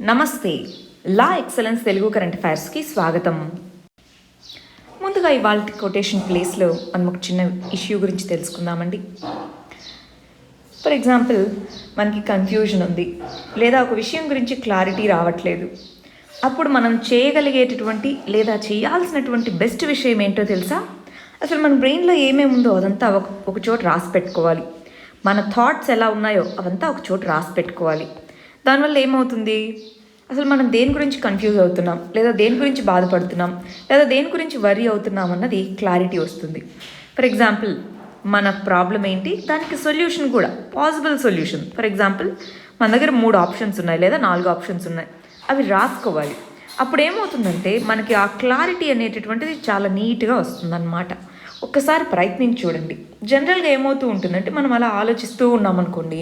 నమస్తే. లా excellence Telugu current అఫైర్స్కి స్వాగతం. ముందుగా ఇవాళ కొటేషన్ ప్లేస్లో మనం ఒక చిన్న ఇష్యూ గురించి తెలుసుకుందామండి. ఫర్ ఎగ్జాంపుల్, మనకి కన్ఫ్యూజన్ ఉంది లేదా ఒక విషయం గురించి క్లారిటీ రావట్లేదు. అప్పుడు మనం చేయగలిగేటటువంటి లేదా చేయాల్సినటువంటి బెస్ట్ విషయం ఏంటో తెలుసా? అసలు మన బ్రెయిన్లో ఏమేమి ఉందో అదంతా ఒక చోట రాసి పెట్టుకోవాలి. మన థాట్స్ ఎలా ఉన్నాయో అవంతా ఒక చోట రాసి పెట్టుకోవాలి. దానివల్ల ఏమవుతుంది, అసలు మనం దేని గురించి కన్ఫ్యూజ్ అవుతున్నాం, లేదా దేని గురించి బాధపడుతున్నాం, లేదా దేని గురించి వరీ అవుతున్నాం అన్నది క్లారిటీ వస్తుంది. ఫర్ ఎగ్జాంపుల్, మన ప్రాబ్లం ఏంటి, దానికి సొల్యూషన్ కూడా, పాసిబుల్ సొల్యూషన్. ఫర్ ఎగ్జాంపుల్, మన దగ్గర 3 ఆప్షన్స్ ఉన్నాయి లేదా 4 ఆప్షన్స్ ఉన్నాయి, అవి రాసుకోవాలి. అప్పుడు ఏమవుతుందంటే మనకి ఆ క్లారిటీ అనేటటువంటిది చాలా నీట్గా వస్తుందన్నమాట. ఒక్కసారి ప్రయత్నించి చూడండి. జనరల్గా ఏమవుతూ ఉంటుందంటే మనం అలా ఆలోచిస్తూ ఉన్నామనుకోండి,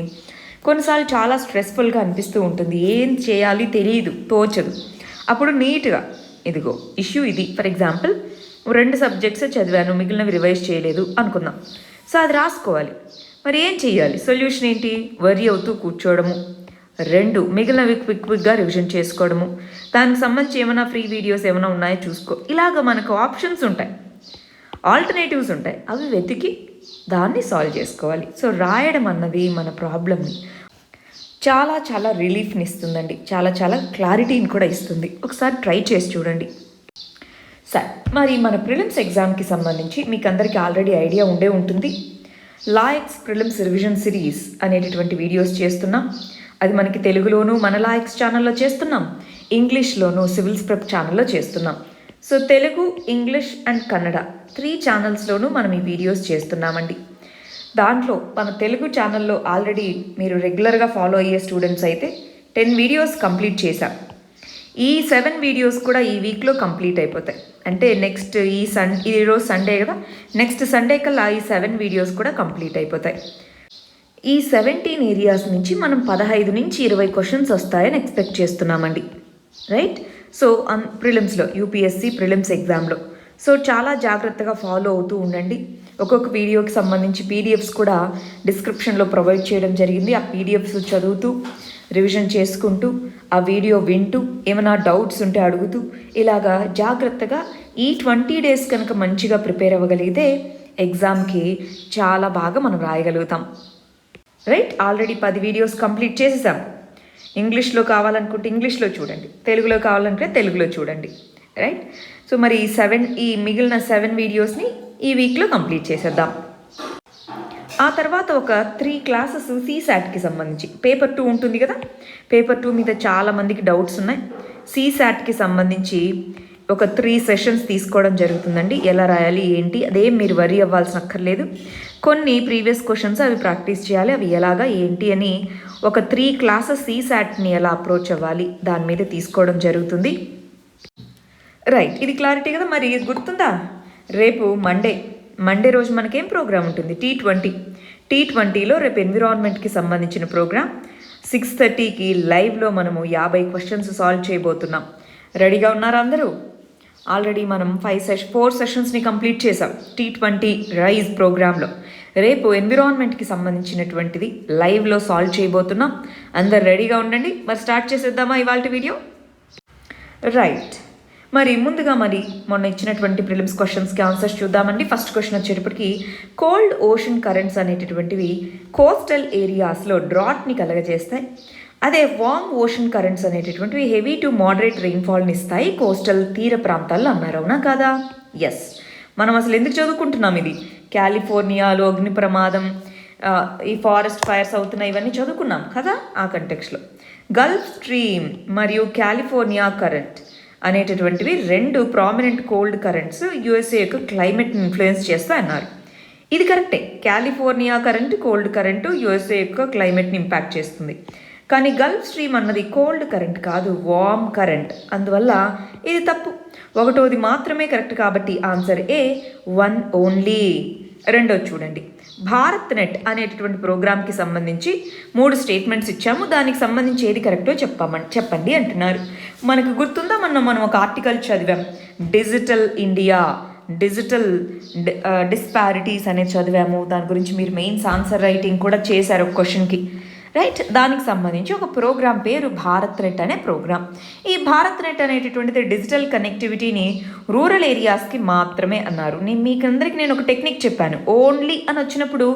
కొన్నిసార్లు చాలా స్ట్రెస్ఫుల్గా అనిపిస్తూ ఉంటుంది, ఏం చేయాలి తెలియదు, తోచదు. అప్పుడు నీట్గా ఇదిగో ఇష్యూ ఇది. ఫర్ ఎగ్జాంపుల్, 2 సబ్జెక్ట్స్ చదివాను, మిగిలినవి రివైజ్ చేయలేదు అనుకుందాం. సో అది రాసుకోవాలి. మరి ఏం చేయాలి, సొల్యూషన్ ఏంటి? వరీ అవుతూ కూర్చోవడము, 2 మిగిలినవి క్విక్గా రివిజన్ చేసుకోవడము, దానికి సంబంధించి ఏమైనా ఫ్రీ వీడియోస్ ఏమైనా ఉన్నాయో చూసుకో. ఇలాగ మనకు ఆప్షన్స్ ఉంటాయి, ఆల్టర్నేటివ్స్ ఉంటాయి, అవి వెతికి దాన్ని సాల్వ్ చేసుకోవాలి. సో రాయడం అన్నది మన ప్రాబ్లమ్ని చాలా రిలీఫ్ని ఇస్తుందండి, చాలా క్లారిటీని కూడా ఇస్తుంది. ఒకసారి ట్రై చేసి చూడండి. సరే, మరి మన ప్రిలిమ్స్ ఎగ్జామ్కి సంబంధించి మీకు అందరికీ ఆల్రెడీ ఐడియా ఉండే ఉంటుంది. లా ఎక్స్ ప్రిలిమ్స్ రివిజన్ సిరీస్ అనేటటువంటి వీడియోస్ చేస్తున్నాం. అది మనకి తెలుగులోనూ మన లా ఎక్స్ ఛానల్లో చేస్తున్నాం, ఇంగ్లీష్లోనూ సివిల్స్ ప్రెప్ ఛానల్లో చేస్తున్నాం. So Telugu, English and Kannada 3 ఛానల్స్లోనూ మనం ఈ వీడియోస్ చేస్తున్నామండి. దాంట్లో మన తెలుగు ఛానల్లో ఆల్రెడీ మీరు రెగ్యులర్గా ఫాలో అయ్యే స్టూడెంట్స్ అయితే 10 వీడియోస్ కంప్లీట్ చేశాం. ఈ 7 వీడియోస్ కూడా ఈ వీక్లో కంప్లీట్ అయిపోతాయి. అంటే నెక్స్ట్ ఈరోజు సండే కదా, నెక్స్ట్ సండే కల్లా ఈ 7 వీడియోస్ కూడా కంప్లీట్ అయిపోతాయి. ఈ 17 ఏరియాస్ నుంచి మనం 15 నుంచి 20 క్వశ్చన్స్ వస్తాయని ఎక్స్పెక్ట్ చేస్తున్నామండి. రైట్? సో ప్రిలిమ్స్లో, యూపీఎస్సీ ప్రిలిమ్స్ ఎగ్జామ్లో సో చాలా జాగ్రత్తగా ఫాలో అవుతూ ఉండండి. ఒక్కొక్క వీడియోకి సంబంధించి పీడిఎఫ్స్ కూడా డిస్క్రిప్షన్లో ప్రొవైడ్ చేయడం జరిగింది. ఆ పీడిఎఫ్స్ చదువుతూ, రివిజన్ చేసుకుంటూ, ఆ వీడియో వింటూ, ఏమైనా డౌట్స్ ఉంటే అడుగుతూ, ఇలాగా జాగ్రత్తగా ఈ 20 డేస్ కనుక మంచిగా ప్రిపేర్ అవ్వగలిగితే ఎగ్జామ్కి చాలా బాగా మనం రాయగలుగుతాం. రైట్? ఆల్రెడీ 10 వీడియోస్ కంప్లీట్ చేసేసాం. ఇంగ్లీష్లో కావాలనుకుంటే ఇంగ్లీష్లో చూడండి, తెలుగులో కావాలనుకుంటే తెలుగులో చూడండి. రైట్? సో మరి ఈ మిగిలిన 7 వీడియోస్ని ఈ వీక్లో కంప్లీట్ చేసేద్దాం. ఆ తర్వాత ఒక 3 క్లాసెస్ సీసాట్కి సంబంధించి పేపర్ 2 ఉంటుంది కదా, పేపర్ 2 మీద చాలామందికి డౌట్స్ ఉన్నాయి. సీసాట్కి సంబంధించి ఒక 3 సెషన్స్ తీసుకోవడం జరుగుతుందండి. ఎలా రాయాలి ఏంటి అదేం మీరు వరీ అవ్వాల్సిన అక్కర్లేదు. కొన్ని ప్రీవియస్ క్వశ్చన్స్ అవి ప్రాక్టీస్ చేయాలి, అవి ఎలాగా ఏంటి అని ఒక 3 క్లాసెస్ సీసాట్ని ఎలా అప్రోచ్ అవ్వాలి దాని మీద తీసుకోవడం జరుగుతుంది. రైట్, ఇది క్లారిటీ కదా. మరి గుర్తుందా, రేపు మండే రోజు మనకేం ప్రోగ్రామ్ ఉంటుంది? T20లో రేపు ఎన్విరాన్మెంట్కి సంబంధించిన ప్రోగ్రామ్ 6:30కి లైవ్లో మనము 50 క్వశ్చన్స్ సాల్వ్ చేయబోతున్నాం. రెడీగా ఉన్నారా అందరూ? ఆల్రెడీ మనం 4 సెషన్స్ని కంప్లీట్ చేసాం T20 రైజ్ ప్రోగ్రాంలో. రేపు ఎన్విరాన్మెంట్కి సంబంధించినటువంటిది లైవ్లో సాల్వ్ చేయబోతున్నాం. అందరు రెడీగా ఉండండి. మరి స్టార్ట్ చేసేద్దామా ఇవాళ వీడియో? రైట్, మరి ముందుగా మొన్న ఇచ్చినటువంటి ప్రిలిమ్స్ క్వశ్చన్స్కి ఆన్సర్స్ చూద్దామండి. ఫస్ట్ క్వశ్చన్ వచ్చేటప్పటికి, కోల్డ్ ఓషన్ కరెంట్స్ అనేటటువంటివి కోస్టల్ ఏరియాస్లో డ్రాట్ని కలగజేస్తాయి. అదే వార్మ్ ఓషన్ కరెంట్స్ అనేటటువంటివి హెవీ టు మోడరేట్ రెయిన్ఫాల్ని ఇస్తాయి కోస్టల్ తీర ప్రాంతాల్లో అన్నారు. అవునా కాదా? ఎస్. మనం అసలు ఎందుకు చదువుకుంటున్నాం ఇది? కాలిఫోర్నియాలో అగ్ని ప్రమాదం, ఈ ఫారెస్ట్ ఫైర్స్ అవుతున్నాయి, ఇవన్నీ చదువుకున్నాం కదా ఆ కంటెక్స్లో. గల్ఫ్ స్ట్రీమ్ మరియు కాలిఫోర్నియా కరెంట్ అనేటటువంటివి 2 ప్రామినెంట్ కోల్డ్ కరెంట్స్ యూఎస్ఏ యొక్క క్లైమేట్ని ఇన్ఫ్లుయెన్స్ చేస్తాయి అన్నారు. ఇది కరెక్టే, California current cold current USA యొక్క క్లైమేట్ని ఇంపాక్ట్ చేస్తుంది. కానీ గల్ఫ్ స్ట్రీమ్ అన్నది కోల్డ్ కరెంట్ కాదు, వార్మ్ కరెంట్. అందువల్ల ఇది తప్పు. 1వది మాత్రమే కరెక్ట్ కాబట్టి ఆన్సర్ ఏ, 1 ఓన్లీ. 2వది చూడండి, భారత్ నెట్ అనేటటువంటి ప్రోగ్రామ్కి సంబంధించి 3 స్టేట్మెంట్స్ ఇచ్చాము, దానికి సంబంధించి ఏది కరెక్టో చెప్పండి అంటున్నారు. మనకు గుర్తుందా, మనం ఒక ఆర్టికల్ చదివాం, డిజిటల్ ఇండియా, డిజిటల్ డిస్పారిటీస్ అనేది చదివాము. దాని గురించి మీరు మెయిన్స్ ఆన్సర్ రైటింగ్ కూడా చేశారు ఒక క్వశ్చన్కి. రైట్. దానికి సంబంధించి ఒక ప్రోగ్రామ్ పేరు భారత్ నెట్ అనే ప్రోగ్రామ్. ఈ భారత్ నెట్ అనేటటువంటిది డిజిటల్ కనెక్టివిటీని రూరల్ ఏరియాస్కి మాత్రమే అన్నారు. నేను ఒక టెక్నిక్ చెప్పాను. ఓన్లీ అని వచ్చినప్పుడు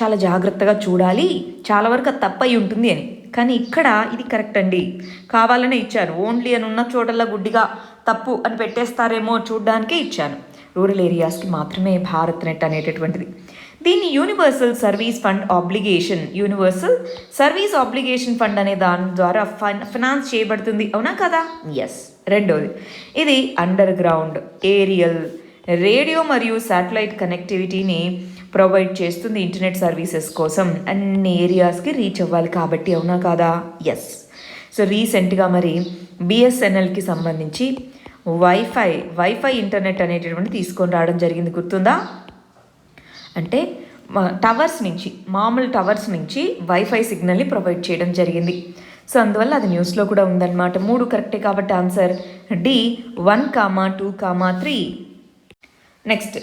చాలా జాగ్రత్తగా చూడాలి, చాలా వరకు అది తప్పయి ఉంటుంది అని. కానీ ఇక్కడ ఇది కరెక్ట్ అండి, కావాలనే ఇచ్చాను. ఓన్లీ అని ఉన్న చోటల్లా గుడ్డిగా తప్పు అని పెట్టేస్తారేమో చూడ్డానికే ఇచ్చాను. రూరల్ ఏరియాస్కి మాత్రమే భారత్ నెట్ అనేటటువంటిది. దీన్ని యూనివర్సల్ సర్వీస్ ఫండ్ అనే దాని ద్వారా ఫైనాన్స్ చేయబడుతుంది. అవునా కదా? ఎస్. రెండోది, ఇది అండర్ గ్రౌండ్, ఏరియల్, రేడియో మరియు శాటిలైట్ కనెక్టివిటీని ప్రొవైడ్ చేస్తుంది. ఇంటర్నెట్ సర్వీసెస్ కోసం అన్ని ఏరియాస్కి రీచ్ అవ్వాలి కాబట్టి. అవునా కాదా? ఎస్. సో రీసెంట్గా మరి బిఎస్ఎన్ఎల్కి సంబంధించి వైఫై ఇంటర్నెట్ అనేటటువంటి తీసుకొని రావడం జరిగింది. గుర్తుందా? అంటే మామూలు టవర్స్ నుంచి వైఫై సిగ్నల్ని ప్రొవైడ్ చేయడం జరిగింది. సో అందువల్ల అది న్యూస్లో కూడా ఉందన్నమాట. 3 కరెక్టే కాబట్టి answer D 1,2,3. Next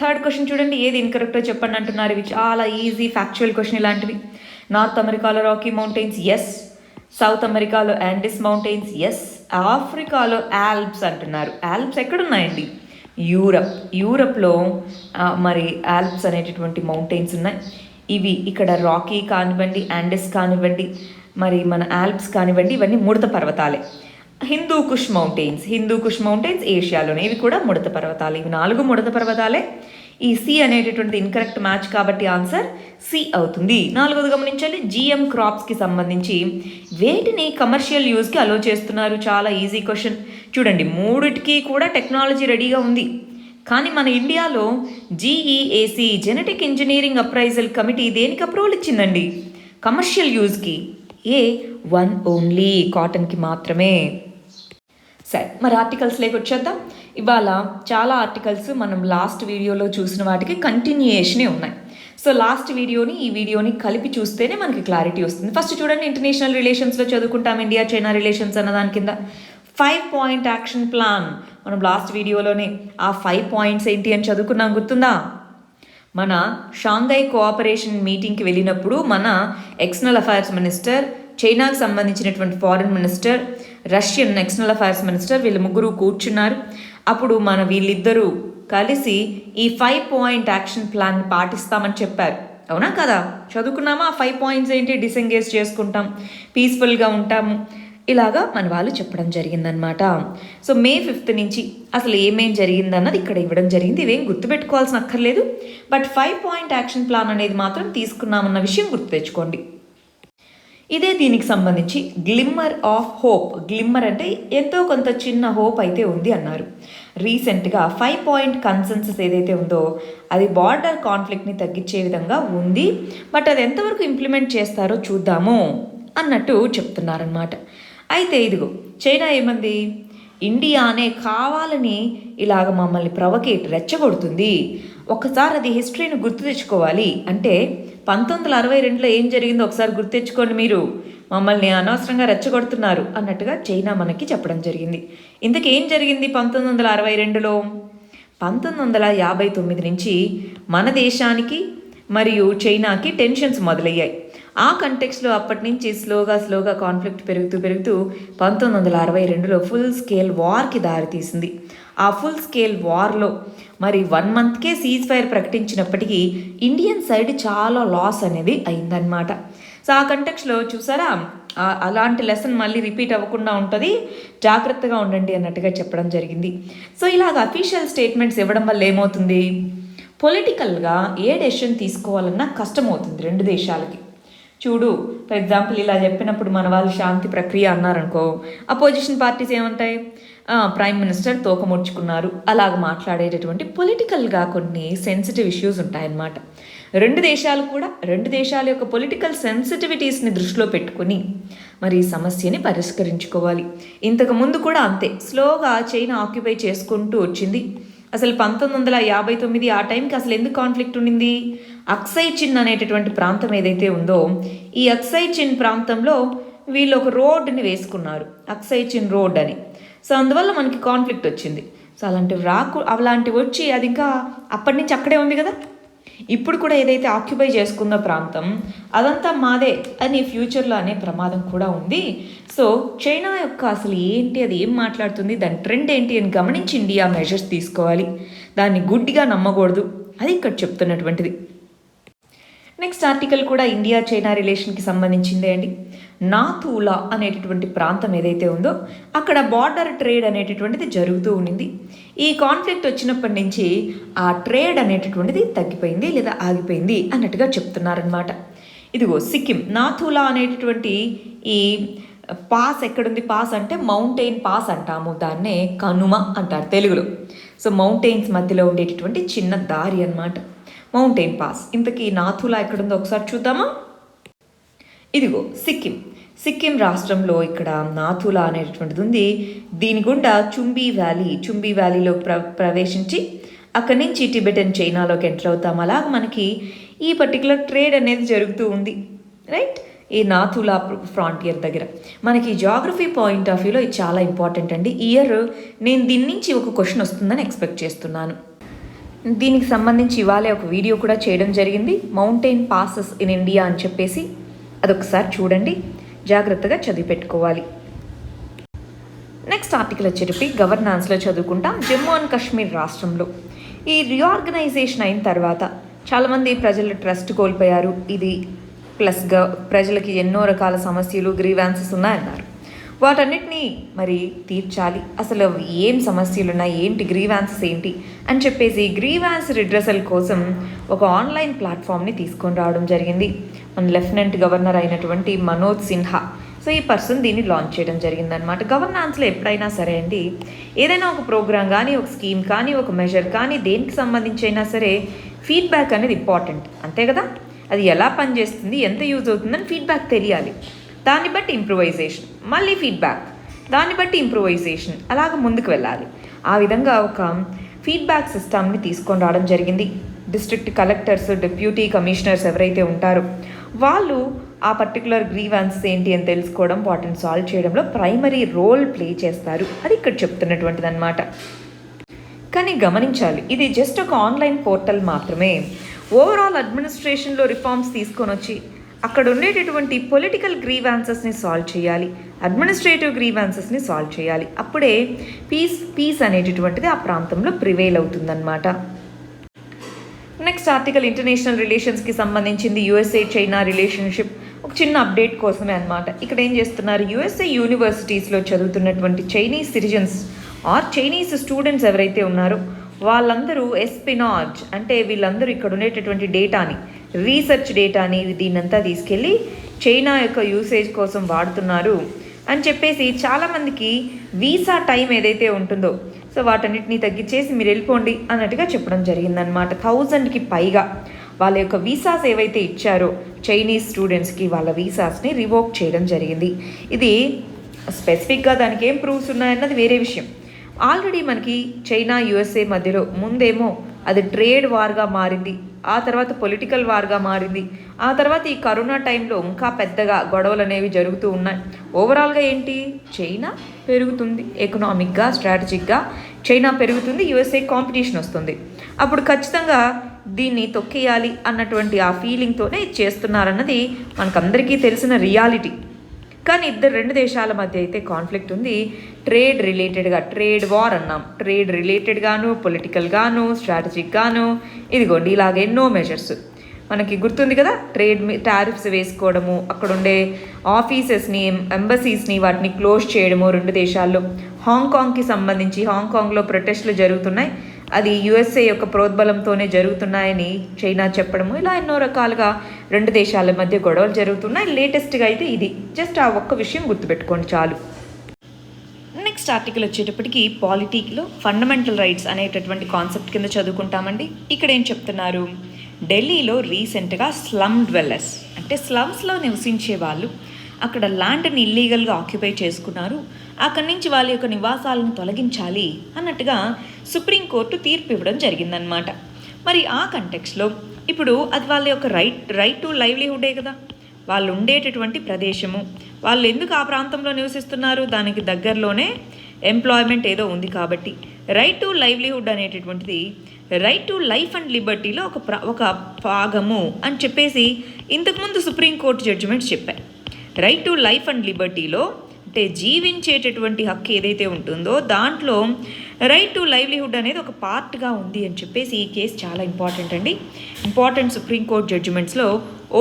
third question చూడండి, ఏది ఇన్కరెక్టో చెప్పండి అంటున్నారు. ఇవి చాలా ఈజీ ఫ్యాక్చువల్ క్వశ్చన్ ఇలాంటివి. నార్త్ అమెరికాలో రాకీ మౌంటైన్స్, ఎస్. సౌత్ అమెరికాలో యాండిస్ మౌంటైన్స్, ఎస్. ఆఫ్రికాలో ఆల్ప్స్ అంటున్నారు. ఆల్ప్స్ ఎక్కడున్నాయండి? యూరప్లో మరి ఆల్ప్స్ అనేటటువంటి మౌంటైన్స్ ఉన్నాయి. ఇవి ఇక్కడ రాకీ కానివ్వండి, యాండిస్ కానివ్వండి, మరి మన ఆల్ప్స్ కానివ్వండి, ఇవన్నీ ముడత పర్వతాలే. హిందూ కుష్ మౌంటైన్స్ ఏషియాలోనే, ఇవి కూడా ముడత పర్వతాలు. ఇవి 4 ముడత పర్వతాలే. ఈ సి అనేటటువంటి ఇన్కరెక్ట్ మ్యాచ్ కాబట్టి ఆన్సర్ సి అవుతుంది. 4వది గమనించాలి, జిఎం క్రాప్స్కి సంబంధించి వేటిని కమర్షియల్ యూజ్కి అలో చేస్తున్నారు? చాలా ఈజీ క్వశ్చన్. చూడండి, 3టికి కూడా టెక్నాలజీ రెడీగా ఉంది. కానీ మన ఇండియాలో జీఈఏసి జెనెటిక్ ఇంజనీరింగ్ అప్రైజల్ కమిటీ దేనికి అప్రూవల్ ఇచ్చిందండి? కమర్షియల్ యూజ్కి. A1 ఓన్లీ, కాటన్కి మాత్రమే. సరే, మరి ఆర్టికల్స్లోకి వచ్చేద్దాం. ఇవాళ చాలా ఆర్టికల్స్ మనం లాస్ట్ వీడియోలో చూసిన వాటికి కంటిన్యూయేషనే ఉన్నాయి. సో లాస్ట్ వీడియోని ఈ వీడియోని కలిపి చూస్తేనే మనకి క్లారిటీ వస్తుంది. ఫస్ట్ చూడండి, ఇంటర్నేషనల్ రిలేషన్స్లో చదువుకుంటాం, ఇండియా చైనా రిలేషన్స్ అన్న దాని కింద 5 పాయింట్ యాక్షన్ ప్లాన్. మనం లాస్ట్ వీడియోలోనే ఆ 5 పాయింట్స్ ఏంటి అని చదువుకున్నాం, గుర్తుందా? మన షాంఘై కోఆపరేషన్ మీటింగ్కి వెళ్ళినప్పుడు మన ఎక్స్టర్నల్ అఫైర్స్ మినిస్టర్, చైనాకు సంబంధించినటువంటి foreign minister, Russian external affairs minister, వీళ్ళు ముగ్గురు కూర్చున్నారు. అప్పుడు వీళ్ళిద్దరూ కలిసి ఈ 5 పాయింట్ యాక్షన్ ప్లాన్ పాటిస్తామని చెప్పారు. అవునా కదా? చదువుకున్నామా? ఆ 5 పాయింట్స్ ఏంటి? డిసెంగేజ్ చేసుకుంటాం, పీస్ఫుల్గా ఉంటాము, ఇలాగా మన వాళ్ళు చెప్పడం జరిగిందనమాట. సో May 5th నుంచి అసలు ఏమేం జరిగిందన్నది ఇక్కడ ఇవ్వడం జరిగింది. ఇవేం గుర్తుపెట్టుకోవాల్సిన అక్కర్లేదు. బట్ 5 పాయింట్ యాక్షన్ ప్లాన్ అనేది మాత్రం తీసుకున్నామన్న విషయం గుర్తు తెచ్చుకోండి. ఇదే దీనికి సంబంధించి గ్లిమ్మర్ ఆఫ్ హోప్. గ్లిమ్మర్ అంటే ఎంతో కొంత చిన్న హోప్ అయితే ఉంది అన్నారు. రీసెంట్గా 5 పాయింట్ కన్సెన్సస్ ఏదైతే ఉందో అది బార్డర్ కాన్ఫ్లిక్ట్ని తగ్గించే విధంగా ఉంది. బట్ అది ఎంతవరకు ఇంప్లిమెంట్ చేస్తారో చూద్దాము అన్నట్టు చెప్తున్నారనమాట. అయితే ఇదిగో చైనా ఏమంది? ఇండియానే కావాలని ఇలాగ మమ్మల్ని రెచ్చగొడుతుంది. ఒకసారి అది హిస్టరీని గుర్తు తెచ్చుకోవాలి. అంటే 1962లో ఏం జరిగిందో ఒకసారి గుర్తు తెచ్చుకోండి మీరు. మమ్మల్ని అనవసరంగా రెచ్చగొడుతున్నారు అన్నట్టుగా చైనా మనకి చెప్పడం జరిగింది. ఇంతకీ ఏం జరిగింది 1962లో? 1959 నుంచి మన దేశానికి మరియు చైనాకి టెన్షన్స్ మొదలయ్యాయి. ఆ కంటెక్స్లో అప్పటి నుంచి స్లోగా కాన్ఫ్లిక్ట్ పెరుగుతూ 1962లో ఫుల్ స్కేల్ వార్కి దారితీసింది. ఆ ఫుల్ స్కేల్ వార్లో మరి 1 మంత్కే సీజ్ ఫైర్ ప్రకటించినప్పటికీ ఇండియన్ సైడ్ చాలా లాస్ అనేది అయిందనమాట. సో ఆ కంటెక్స్లో చూసారా, అలాంటి లెసన్ మళ్ళీ రిపీట్ అవ్వకుండా ఉంటుంది, జాగ్రత్తగా ఉండండి అన్నట్టుగా చెప్పడం జరిగింది. సో ఇలాగ అఫీషియల్ స్టేట్మెంట్స్ ఇవ్వడం వల్ల ఏమవుతుంది? పొలిటికల్గా ఏ డెసిషన్ తీసుకోవాలన్నా కష్టమవుతుంది 2 దేశాలకి. చూడు, ఫర్ ఎగ్జాంపుల్ ఇలా చెప్పినప్పుడు మన వాళ్ళు శాంతి ప్రక్రియ అన్నారనుకో, అపోజిషన్ పార్టీస్ ఏమంటాయి? ప్రైమ్ మినిస్టర్ తోక ముడుచుకున్నారు, అలాగ మాట్లాడేటటువంటి పొలిటికల్గా కొన్ని సెన్సిటివ్ ఇష్యూస్ ఉంటాయన్నమాట. 2 దేశాలు కూడా 2 దేశాల యొక్క పొలిటికల్ సెన్సిటివిటీస్ని దృష్టిలో పెట్టుకుని మరి సమస్యని పరిష్కరించుకోవాలి. ఇంతకుముందు కూడా అంతే, స్లోగా చైనా ఆక్యుపై చేసుకుంటూ వచ్చింది. అసలు 1959 ఆ టైంకి అసలు ఎందుకు కాన్ఫ్లిక్ట్ ఉండింది? అక్సై చిన్ అనేటటువంటి ప్రాంతం ఏదైతే ఉందో, ఈ అక్సై చిన్ ప్రాంతంలో వీళ్ళు ఒక రోడ్డుని వేసుకున్నారు, అక్సై చిన్ రోడ్ అని. సో అందువల్ల మనకి కాన్ఫ్లిక్ట్ వచ్చింది. సో అలాంటివి వచ్చి అది ఇంకా అప్పటి నుంచి అక్కడే ఉంది కదా. ఇప్పుడు కూడా ఏదైతే ఆక్యుపై చేసుకున్న ప్రాంతం అదంతా మాదే అని ఫ్యూచర్లో అనే ప్రమాదం కూడా ఉంది. సో చైనా యొక్క అసలు ఏంటి, అది ఏం మాట్లాడుతుంది, దాని ట్రెండ్ ఏంటి అని గమనించి ఇండియా మెజర్స్ తీసుకోవాలి. దాన్ని గుడ్డిగా నమ్మకూడదు. అది ఇక్కడ చెప్తున్నటువంటిది. నెక్స్ట్ ఆర్టికల్ కూడా ఇండియా చైనా రిలేషన్కి సంబంధించిందే అండి. నాథూలా అనేటటువంటి ప్రాంతం ఏదైతే ఉందో అక్కడ బార్డర్ ట్రేడ్ అనేటటువంటిది జరుగుతూ ఉండింది. ఈ కాన్ఫ్లిక్ట్ వచ్చినప్పటి నుంచి ఆ ట్రేడ్ అనేటటువంటిది తగ్గిపోయింది లేదా ఆగిపోయింది అన్నట్టుగా చెప్తున్నారనమాట. ఇదిగో సిక్కిం నాథూలా అనేటటువంటి ఈ పాస్ ఎక్కడుంది? పాస్ అంటే మౌంటైన్ పాస్ అంటాము, దాన్నే కనుమ అంటారు తెలుగులో. సో మౌంటైన్స్ మధ్యలో ఉండేటటువంటి చిన్న దారి అన్నమాట మౌంటైన్ పాస్. ఇంతకీ నాథూలా ఎక్కడుందో ఒకసారి చూద్దామా? ఇదిగో సిక్కిం రాష్ట్రంలో ఇక్కడ నాథూలా అనేటటువంటిది ఉంది. దీని గుండా చుంబీ వ్యాలీలో ప్రవేశించి అక్కడి నుంచి టిబెటన్ చైనాలోకి ఎంటర్ అవుతాం. అలాగ మనకి ఈ పర్టికులర్ ట్రేడ్ అనేది జరుగుతూ ఉంది, రైట్? ఈ నాథూలా ఫ్రాంటియర్ దగ్గర మనకి జాగ్రఫీ పాయింట్ ఆఫ్ వ్యూలో ఇది చాలా ఇంపార్టెంట్ అండి. ఇయర్ నేను దీని నుంచి ఒక క్వశ్చన్ వస్తుందని ఎక్స్పెక్ట్ చేస్తున్నాను. దీనికి సంబంధించి ఇవాళ ఒక వీడియో కూడా చేయడం జరిగింది, మౌంటైన్ పాసెస్ ఇన్ ఇండియా అని చెప్పేసి. అదొకసారి చూడండి, జాగ్రత్తగా చదివి పెట్టుకోవాలి. నెక్స్ట్ ఆర్టికల్ వచ్చేటప్పటి గవర్నాన్స్లో చదువుకుంటాం. జమ్మూ అండ్ కాశ్మీర్ రాష్ట్రంలో ఈ రీఆర్గనైజేషన్ అయిన తర్వాత చాలామంది ప్రజలు ట్రస్ట్ కోల్పోయారు. ఇది ప్లస్గా ప్రజలకి ఎన్నో రకాల సమస్యలు, గ్రీవాన్సెస్ ఉన్నాయన్నారు. వాటన్నిటినీ మరి తీర్చాలి. అసలు ఏం సమస్యలు ఉన్నాయి, ఏంటి గ్రీవాన్సెస్ ఏంటి అని చెప్పేసి గ్రీవాన్స్ రిడ్రెసల్ కోసం ఒక ఆన్లైన్ ప్లాట్ఫామ్ని తీసుకొని రావడం జరిగింది. మన లెఫ్టినెంట్ గవర్నర్ అయినటువంటి మనోజ్ సిన్హా. సో ఈ పర్సన్ దీన్ని లాంచ్ చేయడం జరిగిందనమాట. గవర్నాన్స్లో ఎప్పుడైనా సరే అండి, ఏదైనా ఒక ప్రోగ్రామ్ కానీ, ఒక స్కీమ్ కానీ, ఒక మెజర్ కానీ, దేనికి సంబంధించి అయినా సరే ఫీడ్బ్యాక్ అనేది ఇంపార్టెంట్, అంతే కదా? అది ఎలా పనిచేస్తుంది, ఎంత యూజ్ అవుతుందని ఫీడ్బ్యాక్ తెలియాలి. దాన్ని బట్టి ఇంప్రూవైజేషన్, మళ్ళీ ఫీడ్బ్యాక్, దాన్ని బట్టి ఇంప్రూవైజేషన్, అలాగ ముందుకు వెళ్ళాలి. ఆ విధంగా ఒక ఫీడ్బ్యాక్ సిస్టమ్ని తీసుకొని రావడం జరిగింది. డిస్ట్రిక్ట్ కలెక్టర్స్, డిప్యూటీ కమిషనర్స్ ఎవరైతే ఉంటారో వాళ్ళు ఆ పర్టికులర్ గ్రీవాన్సెస్ ఏంటి అని తెలుసుకోవడం, వాటిని సాల్వ్ చేయడంలో ప్రైమరీ రోల్ ప్లే చేస్తారు. అది ఇక్కడ చెప్తున్నటువంటిది అనమాట. కానీ గమనించాలి, ఇది జస్ట్ ఒక ఆన్లైన్ పోర్టల్ మాత్రమే. ఓవరాల్ అడ్మినిస్ట్రేషన్లో రిఫార్మ్స్ తీసుకొని వచ్చి అక్కడ ఉండేటటువంటి పొలిటికల్ గ్రీవాన్సెస్ని సాల్వ్ చేయాలి, అడ్మినిస్ట్రేటివ్ గ్రీవాన్సెస్ని సాల్వ్ చేయాలి. అప్పుడే పీస్ అనేటటువంటిది ఆ ప్రాంతంలో ప్రివేల్ అవుతుందన్నమాట. నెక్స్ట్ ఆర్టికల్ ఇంటర్నేషనల్ రిలేషన్స్కి సంబంధించింది. యుఎస్ఏ చైనా రిలేషన్షిప్ ఒక చిన్న అప్డేట్ కోసమే అనమాట. ఇక్కడ ఏం చేస్తున్నారు, యుఎస్ఏ యూనివర్సిటీస్లో చదువుతున్నటువంటి Chinese citizens or Chinese students ఎవరైతే ఉన్నారో వాళ్ళందరూ ఎస్పినాజ్ అంటే వీళ్ళందరూ ఇక్కడ ఉండేటటువంటి డేటాని, రీసెర్చ్ డేటాని, దీన్నంతా తీసుకెళ్ళి చైనా యొక్క యూసేజ్ కోసం వాడుతున్నారు అని చెప్పేసి చాలామందికి వీసా టైం ఏదైతే ఉంటుందో సో వాటన్నిటిని తగ్గించేసి మీరు వెళ్ళిపోండి అన్నట్టుగా చెప్పడం జరిగిందనమాట. 1000కి పైగా వాళ్ళ యొక్క వీసాస్ ఏవైతే ఇచ్చారో చైనీస్ స్టూడెంట్స్కి వాళ్ళ వీసాస్ని రివోక్ చేయడం జరిగింది. ఇది స్పెసిఫిక్గా దానికి ఏం ప్రూఫ్స్ ఉన్నాయన్నది వేరే విషయం. ఆల్రెడీ మనకి చైనా యుఎస్ఏ మధ్యలో ముందేమో అది ట్రేడ్ వార్గా మారింది, ఆ తర్వాత పొలిటికల్ వార్గా మారింది, ఆ తర్వాత ఈ కరోనా టైంలో ఇంకా పెద్దగా గొడవలు అనేవి జరుగుతూ ఉన్నాయి. ఓవరాల్గా ఏంటి, చైనా పెరుగుతుంది, ఎకనామిక్గా స్ట్రాటజిక్గా చైనా పెరుగుతుంది, యుఎస్ఏ కాంపిటీషన్ వస్తుంది. అప్పుడు ఖచ్చితంగా దీన్ని తొక్కేయాలి అన్నటువంటి ఆ ఫీలింగ్తోనే చేస్తున్నారన్నది మనకందరికీ తెలిసిన రియాలిటీ. కానీ రెండు దేశాల మధ్య అయితే కాన్ఫ్లిక్ట్ ఉంది. ట్రేడ్ రిలేటెడ్గా, ట్రేడ్ వార్ అన్నాం, ట్రేడ్ రిలేటెడ్గాను, పొలిటికల్గాను, స్ట్రాటజిక్గాను, ఇదిగోండి ఇలాగ ఎన్నో మెజర్స్ మనకి గుర్తుంది కదా. ట్రేడ్ టారిఫ్స్ వేసుకోవడము, అక్కడుండే ఆఫీసెస్ని, ఎంబసీస్ని వాటిని క్లోజ్ చేయడము రెండు దేశాల్లో. హాంకాంగ్కి సంబంధించి హాంకాంగ్లో ప్రొటెస్టులు జరుగుతున్నాయి, అది యుఎస్ఏ యొక్క ప్రోద్బలంతోనే జరుగుతున్నాయని చైనా చెప్పడము. ఇలా ఎన్నో రకాలుగా రెండు దేశాల మధ్య గొడవలు జరుగుతున్నాయి. లేటెస్ట్గా అయితే ఇది, జస్ట్ ఆ ఒక్క విషయం గుర్తుపెట్టుకోండి చాలు. నెక్స్ట్ ఆర్టికల్ వచ్చేటప్పటికి పాలిటిక్లో ఫండమెంటల్ రైట్స్ అనేటటువంటి కాన్సెప్ట్ కింద చదువుకుంటామండి. ఇక్కడ ఏం చెప్తున్నారు, ఢిల్లీలో రీసెంట్గా స్లమ్ డ్వెల్లర్స్ అంటే స్లమ్స్లో నివసించే వాళ్ళు అక్కడ ల్యాండ్ని ఇల్లీగల్గా ఆక్యుపై చేసుకున్నారు, అక్కడి నుంచి వాళ్ళ యొక్క నివాసాలను తొలగించాలి అన్నట్టుగా సుప్రీంకోర్టు తీర్పు ఇవ్వడం జరిగిందనమాట. మరి ఆ కంటెక్స్లో ఇప్పుడు అది వాళ్ళ యొక్క రైట్ టు లైవ్లీహుడే కదా, వాళ్ళు ఉండేటటువంటి ప్రదేశము, వాళ్ళు ఎందుకు ఆ ప్రాంతంలో నివసిస్తున్నారు, దానికి దగ్గరలోనే ఎంప్లాయ్మెంట్ ఏదో ఉంది కాబట్టి రైట్ టు లైవ్లీహుడ్ అనేటటువంటిది రైట్ టు లైఫ్ అండ్ లిబర్టీలో ఒక భాగము అని చెప్పేసి ఇంతకుముందు సుప్రీంకోర్టు జడ్జిమెంట్స్ చెప్పాయి. రైట్ టు లైఫ్ అండ్ లిబర్టీలో అంటే జీవించేటటువంటి హక్కు ఏదైతే ఉంటుందో దాంట్లో రైట్ టు లైవ్లీహుడ్ అనేది ఒక పార్ట్గా ఉంది అని చెప్పేసి ఈ కేసు చాలా ఇంపార్టెంట్ అండి. ఇంపార్టెంట్ సుప్రీంకోర్టు జడ్జిమెంట్స్లో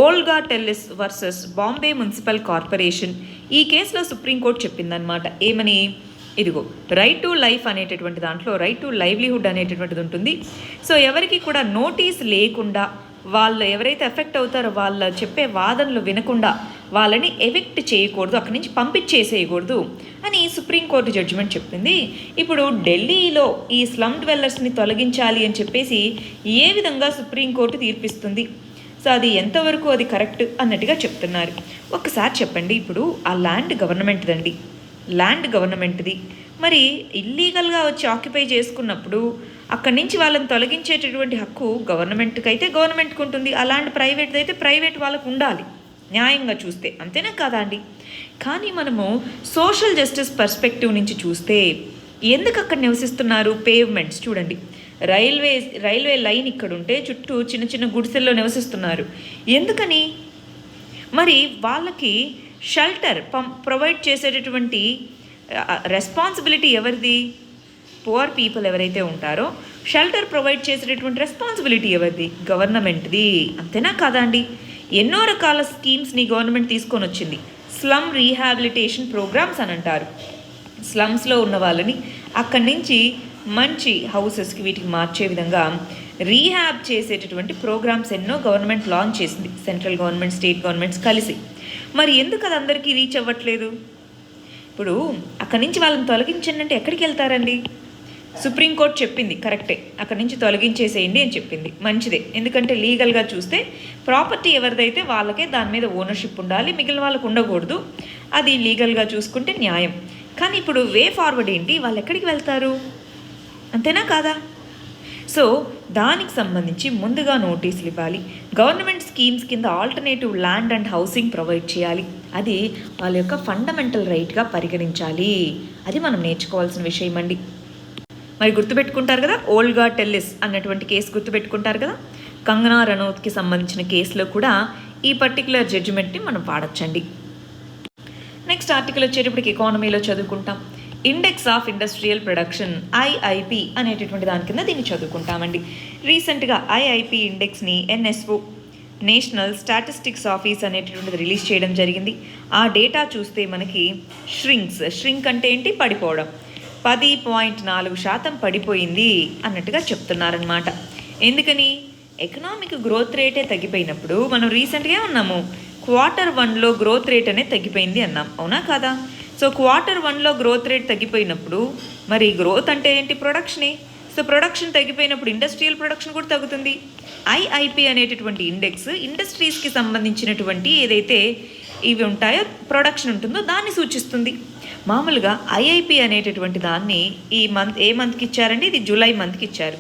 Olga Tellis versus Bombay municipal corporation, ఈ కేసులో సుప్రీంకోర్టు చెప్పిందనమాట. ఏమని, ఇదిగో రైట్ టు లైఫ్ అనేటటువంటి దాంట్లో రైట్ టు లైవ్లీహుడ్ అనేటటువంటిది ఉంటుంది. సో ఎవరికి కూడా నోటీస్ లేకుండా వాళ్ళు ఎవరైతే ఎఫెక్ట్ అవుతారో వాళ్ళ చెప్పే వాదనలు వినకుండా వాళ్ళని ఎవిక్ట్ చేయకూడదు, అక్కడి నుంచి పంపించేసేయకూడదు అని సుప్రీంకోర్టు జడ్జిమెంట్ చెప్పింది. ఇప్పుడు ఢిల్లీలో ఈ స్లమ్ డ్వెల్లర్స్ని తొలగించాలి అని చెప్పేసి ఏ విధంగా సుప్రీంకోర్టు తీర్పిస్తుంది, సో అది ఎంతవరకు అది కరెక్ట్ అన్నట్టుగా చెప్తున్నారు. ఒక్కసారి చెప్పండి, ఇప్పుడు ఆ ల్యాండ్ గవర్నమెంట్ది మరి ఇల్లీగల్గా వచ్చి ఆక్యుపై చేసుకున్నప్పుడు అక్కడి నుంచి వాళ్ళని తొలగించేటటువంటి హక్కు గవర్నమెంట్కి అయితే గవర్నమెంట్కి ఉంటుంది, ఆ ల్యాండ్ ప్రైవేట్ది అయితే ప్రైవేట్ వాళ్ళకు ఉండాలి న్యాయంగా చూస్తే, అంతేనా కాదా అండి? కానీ మనము సోషల్ జస్టిస్ పర్స్పెక్టివ్ నుంచి చూస్తే ఎందుకు అక్కడ నివసిస్తున్నారు? పేవ్మెంట్స్ చూడండి, రైల్వే లైన్ ఇక్కడ ఉంటే చుట్టూ చిన్న చిన్న గుడిసెల్లో నివసిస్తున్నారు. ఎందుకని? మరి వాళ్ళకి షెల్టర్ ప్రొవైడ్ చేసేటటువంటి రెస్పాన్సిబిలిటీ ఎవరిది? పువర్ పీపుల్ ఎవరైతే ఉంటారో షెల్టర్ ప్రొవైడ్ చేసేటటువంటి రెస్పాన్సిబిలిటీ ఎవరిది? గవర్నమెంట్ది, అంతేనా కాదా అండి? ఎన్నో రకాల స్కీమ్స్ని గవర్నమెంట్ తీసుకొని వచ్చింది. స్లమ్ రీహాబిలిటేషన్ ప్రోగ్రామ్స్ అని అంటారు. స్లమ్స్లో ఉన్న వాళ్ళని అక్కడి నుంచి మంచి హౌసెస్కి వీటికి మార్చే విధంగా రీహాబ్ చేసేటటువంటి ప్రోగ్రామ్స్ ఎన్నో గవర్నమెంట్ లాంచ్ చేసింది, సెంట్రల్ గవర్నమెంట్, స్టేట్ గవర్నమెంట్స్ కలిసి. మరి ఎందుకు అది అందరికీ రీచ్ అవ్వట్లేదు? ఇప్పుడు అక్కడి నుంచి వాళ్ళని తొలగించండి అంటే ఎక్కడికి వెళ్తారండి? సుప్రీంకోర్టు చెప్పింది కరెక్టే, అక్కడి నుంచి తొలగించేసేయండి అని చెప్పింది, మంచిదే. ఎందుకంటే లీగల్గా చూస్తే ప్రాపర్టీ ఎవరిదైతే వాళ్ళకే దాని మీద ఓనర్షిప్ ఉండాలి, మిగిలిన వాళ్ళకు ఉండకూడదు, అది లీగల్గా చూసుకుంటే న్యాయం. కానీ ఇప్పుడు వే ఫార్వర్డ్ ఏంటి? వాళ్ళు ఎక్కడికి వెళ్తారు? అంతేనా కాదా? సో దానికి సంబంధించి ముందుగా నోటీసులు ఇవ్వాలి, గవర్నమెంట్ స్కీమ్స్ కింద alternative land and housing provide చేయాలి, అది వాళ్ళ యొక్క ఫండమెంటల్ రైట్గా పరిగణించాలి. అది మనం నేర్చుకోవాల్సిన విషయం అండి. మరి గుర్తుపెట్టుకుంటారు కదా, ఓల్గా టెల్లిస్ అన్నటువంటి కేసు గుర్తుపెట్టుకుంటారు కదా. కంగనా రనౌత్కి సంబంధించిన కేసులో కూడా ఈ పర్టికులర్ జడ్జిమెంట్ని మనం వాడచ్చండి. నెక్స్ట్ ఆర్టికల్ వచ్చేటప్పటికి ఎకానమీలో చదువుకుంటాం. Index of industrial production, IIP అనేటటువంటి దాని కింద దీన్ని చదువుకుంటామండి. రీసెంట్గా ఐఐపి ఇండెక్స్ని NSO, నేషనల్ స్టాటిస్టిక్స్ ఆఫీస్ అనేటటువంటిది రిలీజ్ చేయడం జరిగింది. ఆ డేటా చూస్తే మనకి ష్రింక్ అంటే ఏంటి? పడిపోవడం, 10.4% పడిపోయింది అన్నట్టుగా చెప్తున్నారనమాట. ఎందుకని? ఎకనామిక్ గ్రోత్ రేటే తగ్గిపోయినప్పుడు మనం రీసెంట్గా ఉన్నాము Q1లో గ్రోత్ రేట్ అనేది తగ్గిపోయింది అన్నాం, అవునా కాదా? సో Q1లో గ్రోత్ రేట్ తగ్గిపోయినప్పుడు మరి గ్రోత్ అంటే ఏంటి? ప్రొడక్షనే. సో ప్రొడక్షన్ తగ్గిపోయినప్పుడు ఇండస్ట్రియల్ ప్రొడక్షన్ కూడా తగ్గుతుంది. ఐఐపి అనేటటువంటి ఇండెక్స్ ఇండస్ట్రీస్కి సంబంధించినటువంటి ఏదైతే ఇవి ఉంటాయో ప్రొడక్షన్ ఉంటుందో దాన్ని సూచిస్తుంది. మామూలుగా ఐఐపి అనేటటువంటి దాన్ని ఏ మంత్కి ఇచ్చారండి? ఇది జూలై మంత్కి ఇచ్చారు,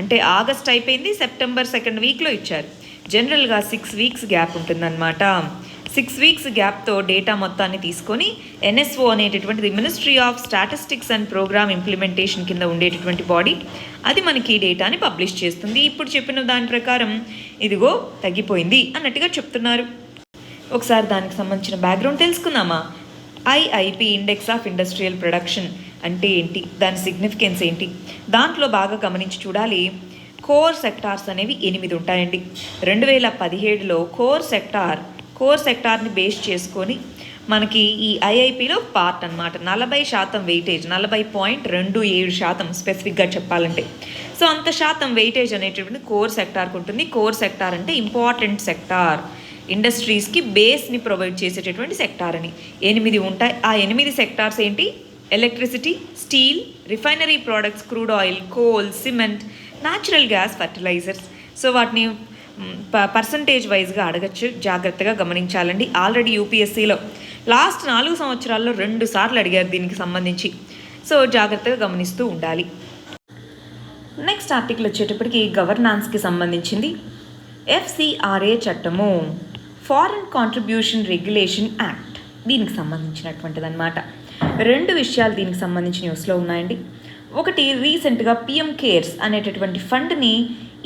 అంటే ఆగస్ట్ అయిపోయింది, సెప్టెంబర్ 2nd వీక్లో ఇచ్చారు. జనరల్గా 6 వీక్స్ గ్యాప్ ఉంటుందన్నమాట. 6 వీక్స్ గ్యాప్తో డేటా మొత్తాన్ని తీసుకొని NSO అనేటటువంటిది ministry of statistics and programme implementation కింద ఉండేటటువంటి బాడీ, అది మనకి ఈ డేటాని పబ్లిష్ చేస్తుంది. ఇప్పుడు చెప్పిన దాని ప్రకారం ఇదిగో తగ్గిపోయింది అన్నట్టుగా చెప్తున్నారు. ఒకసారి దానికి సంబంధించిన బ్యాక్గ్రౌండ్ తెలుసుకుందామా? IIP index of industrial production అంటే ఏంటి, దాని సిగ్నిఫికెన్స్ ఏంటి? దాంట్లో బాగా గమనించి చూడాలి. కోర్ సెక్టార్స్ అనేవి 8 ఉంటాయండి. 2017లో కోర్ సెక్టార్ని బేస్ చేసుకొని మనకి ఈ ఐఐపిలో పార్ట్ అనమాట 40% వెయిటేజ్, 40.27% స్పెసిఫిక్గా చెప్పాలంటే. సో అంత శాతం వెయిటేజ్ అనేటటువంటి కోర్ సెక్టార్కి ఉంటుంది. కోర్ సెక్టార్ అంటే ఇంపార్టెంట్ సెక్టార్, ఇండస్ట్రీస్కి బేస్ని ప్రొవైడ్ చేసేటటువంటి సెక్టార్ అని 8 ఉంటాయి. ఆ 8 సెక్టార్స్ ఏంటి? Electricity, steel, refinery products, crude oil, coal, cement, natural gas, fertilisers. So వాటిని పర్సంటేజ్ వైజ్గా అడగచ్చు, జాగ్రత్తగా గమనించాలండి. ఆల్రెడీ యూపీఎస్సీలో లాస్ట్ 4 సంవత్సరాల్లో 2 సార్లు అడిగారు దీనికి సంబంధించి, సో జాగ్రత్తగా గమనిస్తూ ఉండాలి. నెక్స్ట్ ఆర్టికల్ వచ్చేటప్పటికి గవర్నాన్స్కి సంబంధించింది. FCRA చట్టము, ఫారిన్ కాంట్రిబ్యూషన్ రెగ్యులేషన్ యాక్ట్, దీనికి సంబంధించినటువంటిది అనమాట. 2 విషయాలు దీనికి సంబంధించి న్యూస్లో ఉన్నాయండి. ఒకటి రీసెంట్గా పిఎం కేర్స్ అనేటటువంటి ఫండ్ని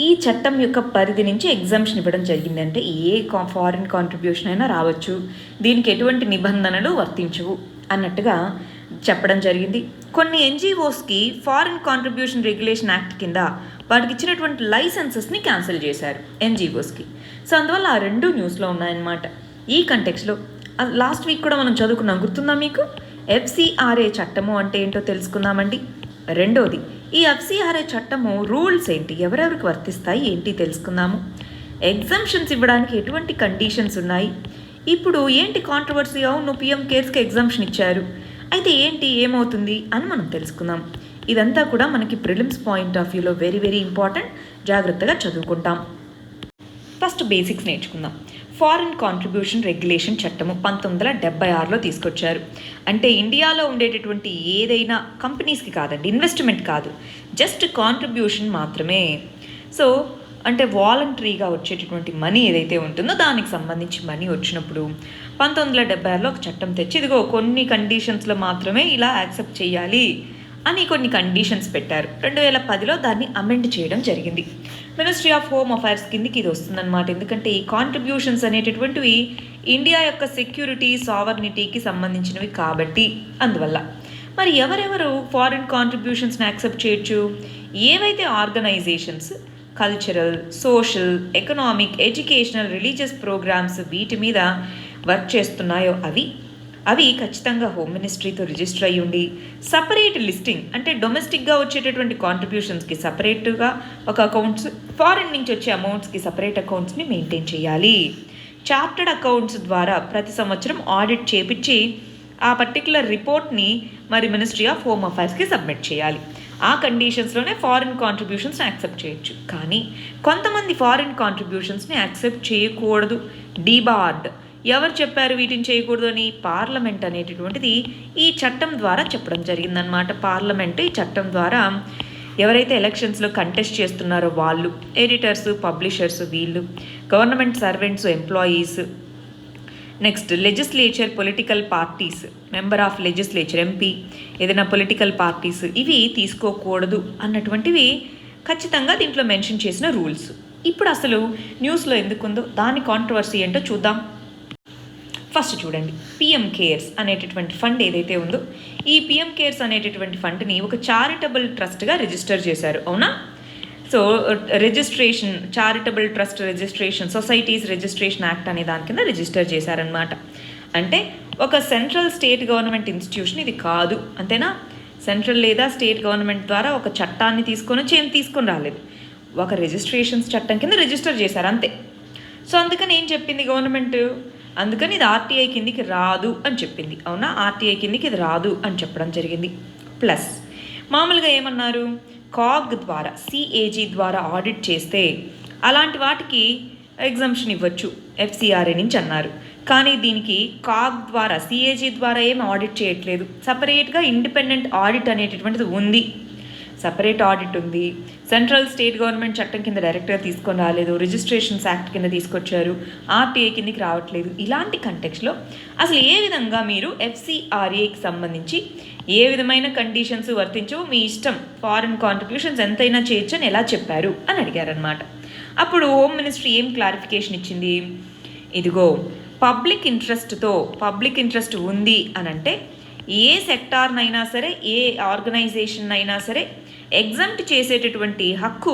ఈ చట్టం యొక్క పరిధి నుంచి ఎగ్జామ్షన్ ఇవ్వడం జరిగింది. అంటే ఏ ఫారిన్ కాంట్రిబ్యూషన్ అయినా రావచ్చు, దీనికి ఎటువంటి నిబంధనలు వర్తించవు అన్నట్టుగా చెప్పడం జరిగింది. కొన్ని ఎన్జిఓస్కి ఫారిన్ కాంట్రిబ్యూషన్ రెగ్యులేషన్ యాక్ట్ కింద వాటికి ఇచ్చినటువంటి లైసెన్సెస్ని క్యాన్సిల్ చేశారు ఎన్జిఓస్కి. సో అందువల్ల ఆ రెండు న్యూస్లో ఉన్నాయన్నమాట. ఈ కంటెక్స్లో లాస్ట్ వీక్ కూడా మనం చదువుకున్నాం, గుర్తుందా మీకు? ఎఫ్సిఆర్ఏ చట్టము అంటే ఏంటో తెలుసుకుందామండి. రెండోది, ఈ ఎఫ్సిఆర్ఏ చట్టము రూల్స్ ఏంటి, ఎవరెవరికి వర్తిస్తాయి ఏంటి తెలుసుకుందాము. ఎగ్జంప్షన్స్ ఇవ్వడానికి ఎటువంటి కండిషన్స్ ఉన్నాయి, ఇప్పుడు ఏంటి కాంట్రవర్సీ, అవును పిఎం కేర్స్కి ఎగ్జంప్షన్ ఇచ్చారు, అయితే ఏంటి ఏమవుతుంది అని మనం తెలుసుకుందాం. ఇదంతా కూడా మనకి ప్రిలిమ్స్ పాయింట్ ఆఫ్ వ్యూలో వెరీ వెరీ ఇంపార్టెంట్, జాగ్రత్తగా చదువుకుంటాం. ఫస్ట్ బేసిక్స్ నేర్చుకుందాం. ఫారిన్ కాంట్రిబ్యూషన్ రెగ్యులేషన్ చట్టము 1976లో తీసుకొచ్చారు. అంటే ఇండియాలో ఉండేటటువంటి ఏదైనా కంపెనీస్కి కాదండి, ఇన్వెస్ట్మెంట్ కాదు, జస్ట్ కాంట్రిబ్యూషన్ మాత్రమే. సో అంటే వాలంటరీగా వచ్చేటటువంటి మనీ ఏదైతే ఉంటుందో దానికి సంబంధించి మనీ వచ్చినప్పుడు 1976లో ఒక చట్టం తెచ్చి ఇదిగో కొన్ని కండిషన్స్లో మాత్రమే ఇలా యాక్సెప్ట్ చేయాలి అని కొన్ని కండిషన్స్ పెట్టారు. 2010లో దాన్ని అమెండ్ చేయడం జరిగింది. మినిస్ట్రీ ఆఫ్ హోమ్ అఫైర్స్ కిందకి ఇది వస్తుందన్నమాట. ఎందుకంటే ఈ కాంట్రిబ్యూషన్స్ అనేటటువంటివి ఇండియా యొక్క సెక్యూరిటీ సావర్నిటీకి సంబంధించినవి కాబట్టి అందువల్ల. మరి ఎవరెవరు ఫారిన్ కాంట్రిబ్యూషన్స్ని యాక్సెప్ట్ చేయొచ్చు? ఏవైతే organisations cultural, social, economic, educational, religious programmes వీటి మీద వర్క్ చేస్తున్నాయో అవి ఖచ్చితంగా హోమ్ మినిస్ట్రీతో రిజిస్టర్ అయ్యి ఉండి సపరేట్ లిస్టింగ్, అంటే డొమెస్టిక్గా వచ్చేటటువంటి కాంట్రిబ్యూషన్స్కి సపరేట్గా ఒక అకౌంట్స్, ఫారిన్ నుంచి వచ్చే అమౌంట్స్కి సపరేట్ అకౌంట్స్ని మెయింటైన్ చేయాలి. చార్టర్డ్ అకౌంట్స్ ద్వారా ప్రతి సంవత్సరం ఆడిట్ చేపించి ఆ పర్టికులర్ రిపోర్ట్ని మరి మినిస్ట్రీ ఆఫ్ హోమ్ అఫైర్స్కి సబ్మిట్ చేయాలి. ఆ కండిషన్స్లోనే ఫారిన్ కాంట్రిబ్యూషన్స్ని యాక్సెప్ట్ చేయొచ్చు. కానీ కొంతమంది ఫారిన్ కాంట్రిబ్యూషన్స్ని యాక్సెప్ట్ చేయకూడదు, డీబార్డ్. ఎవరు చెప్పారు వీటిని చేయకూడదు అని? పార్లమెంట్ అనేటటువంటిది ఈ చట్టం ద్వారా చెప్పడం జరిగిందనమాట. పార్లమెంట్ ఈ చట్టం ద్వారా ఎవరైతే ఎలక్షన్స్లో కంటెస్ట్ చేస్తున్నారో వాళ్ళు, ఎడిటర్స్, పబ్లిషర్స్, వీళ్ళు, government servants, employees, next legislature, political parties, member of legislature, MP, ఏదైనా పొలిటికల్ పార్టీస్, ఇవి తీసుకోకూడదు అన్నటువంటివి ఖచ్చితంగా దీంట్లో మెన్షన్ చేసిన రూల్స్. ఇప్పుడు అసలు న్యూస్లో ఎందుకుందో దాని కాంట్రవర్సీ ఏంటో చూద్దాం. ఫస్ట్ చూడండి, పిఎం కేర్స్ అనేటటువంటి ఫండ్ ఏదైతే ఉందో ఈ పిఎం కేర్స్ అనేటటువంటి ఫండ్ని ఒక చారిటబుల్ ట్రస్ట్గా రిజిస్టర్ చేశారు, అవునా? So registration, charitable trust registration, societies registration act అనే దాని కింద రిజిస్టర్ చేశారనమాట. అంటే ఒక సెంట్రల్ స్టేట్ గవర్నమెంట్ ఇన్స్టిట్యూషన్ ఇది కాదు, అంతేనా? సెంట్రల్ లేదా స్టేట్ గవర్నమెంట్ ద్వారా ఒక చట్టాన్ని తీసుకొని రాలేదు, ఒక రిజిస్ట్రేషన్స్ చట్టం కింద రిజిస్టర్ చేశారు అంతే. సో అందుకని ఏం చెప్పింది గవర్నమెంట్? అందుకని ఇది ఆర్టీఐ కిందికి రాదు అని చెప్పింది, అవునా? ఆర్టీఐ కిందికి ఇది రాదు అని చెప్పడం జరిగింది. ప్లస్ మామూలుగా ఏమన్నారు, కాగ్ ద్వారా, సిఏజీ ద్వారా ఆడిట్ చేస్తే అలాంటి వాటికి ఎగ్జంప్షన్ ఇవ్వచ్చు ఎఫ్సిఆర్ఏ నుంచి అన్నారు. కానీ దీనికి కాగ్ ద్వారా, సిఏజీ ద్వారా ఏం ఆడిట్ చేయట్లేదు, సపరేట్గా ఇండిపెండెంట్ ఆడిట్ అనేటటువంటిది ఉంది. సపరేట్ ఆడిట్ ఉంది, సెంట్రల్ స్టేట్ గవర్నమెంట్ చట్టం కింద డైరెక్ట్గా తీసుకొని రాలేదు, రిజిస్ట్రేషన్స్ యాక్ట్ కింద తీసుకొచ్చారు, ఆర్టీఐ కిందకి రావట్లేదు. ఇలాంటి కంటెక్స్లో అసలు ఏ విధంగా మీరు ఎఫ్సిఆర్ఏకి సంబంధించి ఏ విధమైన కండిషన్స్ వర్తించవు, మీ ఇష్టం, ఫారిన్ కాంట్రిబ్యూషన్స్ ఎంతైనా చేయొచ్చు అని ఎలా చెప్పారు అని అడిగారనమాట. అప్పుడు హోమ్ మినిస్ట్రీ ఏం క్లారిఫికేషన్ ఇచ్చింది, ఇదిగో పబ్లిక్ ఇంట్రెస్ట్ ఉంది అని అంటే ఏ సెక్టార్నైనా సరే, ఏ ఆర్గనైజేషన్ అయినా సరే ఎగ్జంప్ట్ చేసేటటువంటి హక్కు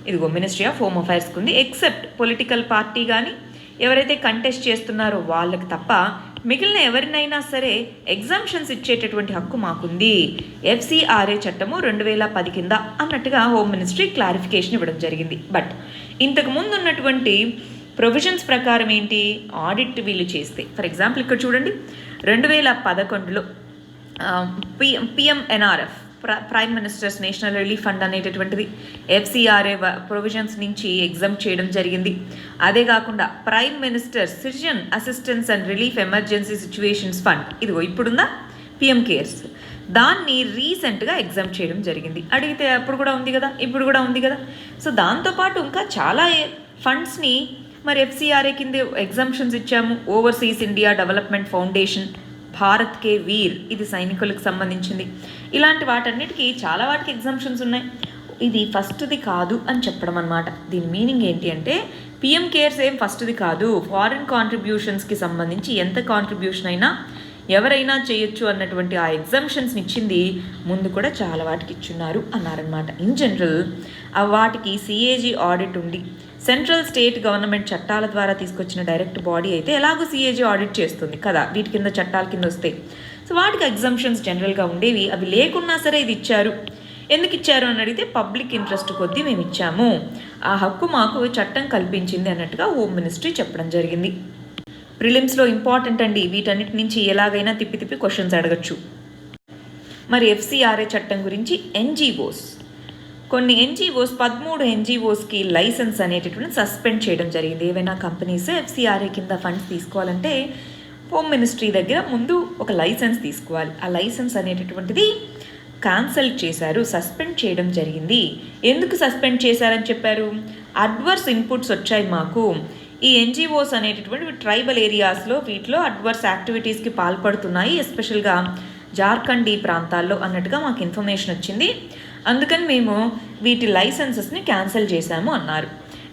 ఇదిగో మినిస్ట్రీ ఆఫ్ హోమ్ అఫైర్స్కి ఉంది. ఎక్సెప్ట్ పొలిటికల్ పార్టీ కానీ ఎవరైతే కంటెస్ట్ చేస్తున్నారో వాళ్ళకి తప్ప మిగిలిన ఎవరినైనా సరే ఎగ్జంప్షన్స్ ఇచ్చేటటువంటి హక్కు మాకుంది, ఎఫ్సిఆర్ఏ చట్టము 2010 కింద అన్నట్టుగా హోమ్ మినిస్ట్రీ క్లారిఫికేషన్ ఇవ్వడం జరిగింది. బట్ ఇంతకు ముందు ఉన్నటువంటి ప్రొవిజన్స్ ప్రకారం ఏంటి, ఆడిట్ వీళ్ళు చేస్తే, ఫర్ ఎగ్జాంపుల్ ఇక్కడ చూడండి, 2011లో PMNRF, prime minister's national relief fund అనేటటువంటిది ఎఫ్సిఆర్ఏ ప్రొవిజన్స్ నుంచి ఎగ్జామ్ట్ చేయడం జరిగింది. అదే కాకుండా prime minister citizen assistance and relief emergency situations fund, ఇదిగో ఇప్పుడుందా పిఎం కేర్స్, దాన్ని రీసెంట్గా ఎగ్జామ్ చేయడం జరిగింది. అడిగితే అప్పుడు కూడా ఉంది కదా, ఇప్పుడు కూడా ఉంది కదా. సో దాంతోపాటు ఇంకా చాలా ఫండ్స్ని మరి ఎఫ్సిఆర్ఏ కింద ఎగ్జామ్షన్స్ ఇచ్చాము. Overseas India development foundation Bharat Ke Veer, ఇది సైనికులకు సంబంధించింది. ఇలాంటి వాటన్నిటికీ చాలా వాటికి ఎగ్జామ్షన్స్ ఉన్నాయి. ఇది ఫస్ట్ది కాదు అని చెప్పడం అనమాట. దీని మీనింగ్ ఏంటి అంటే పిఎం కేర్స్ ఏం ఫస్ట్ది కాదు, ఫారిన్ కాంట్రిబ్యూషన్స్కి సంబంధించి ఎంత కాంట్రిబ్యూషన్ అయినా ఎవరైనా చేయొచ్చు అన్నటువంటి ఆ ఎగ్జామ్షన్స్ని ఇచ్చింది ముందు కూడా చాలా వాటికి ఇచ్చున్నారు అన్నారనమాట. ఇన్ జనరల్ వాటికి సిఏజీ ఆడిట్ ఉండి సెంట్రల్ స్టేట్ గవర్నమెంట్ చట్టాల ద్వారా తీసుకొచ్చిన డైరెక్ట్ బాడీ అయితే ఎలాగో సిఏజీ ఆడిట్ చేస్తుంది కదా, వీటి కింద చట్టాల కింద వస్తాయి. సో వాటికి ఎగ్జామ్షన్స్ జనరల్గా ఉండేవి. అవి లేకున్నా సరే ఇది ఇచ్చారు. ఎందుకు ఇచ్చారు అని అడిగితే పబ్లిక్ ఇంట్రెస్ట్ కొద్దీ మేము ఇచ్చాము, ఆ హక్కు మాకు చట్టం కల్పించింది అన్నట్టుగా హోమ్ మినిస్ట్రీ చెప్పడం జరిగింది. ప్రిలిమ్స్లో ఇంపార్టెంట్ అండి, వీటన్నిటి నుంచి ఎలాగైనా తిప్పి తిప్పి క్వశ్చన్స్ అడగచ్చు. మరి ఎఫ్సిఆర్ఏ చట్టం గురించి ఎన్జిఓస్, కొన్ని ఎన్జిఓస్ 13 ఎన్జిఓస్కి లైసెన్స్ అనేటటువంటి సస్పెండ్ చేయడం జరిగింది. ఏవైనా కంపెనీస్ ఎఫ్సిఆర్ఏ కింద ఫండ్స్ తీసుకోవాలంటే హోమ్ మినిస్ట్రీ దగ్గర ముందు ఒక లైసెన్స్ తీసుకోవాలి. ఆ లైసెన్స్ అనేటటువంటిది క్యాన్సల్ చేశారు, సస్పెండ్ చేయడం జరిగింది. ఎందుకు సస్పెండ్ చేశారని చెప్పారు? అడ్వర్స్ ఇన్పుట్స్ వచ్చాయి మాకు, ఈ ఎన్జిఓస్ అనేటటువంటి ట్రైబల్ ఏరియాస్లో వీటిలో అడ్వర్స్ యాక్టివిటీస్కి పాల్పడుతున్నాయి, ఎస్పెషల్గా జార్ఖండ్ ఈ ప్రాంతాల్లో అన్నట్టుగా మాకు ఇన్ఫర్మేషన్ వచ్చింది, అందుకని మేము వీటి లైసెన్సెస్ని క్యాన్సిల్ చేశాము అన్నారు.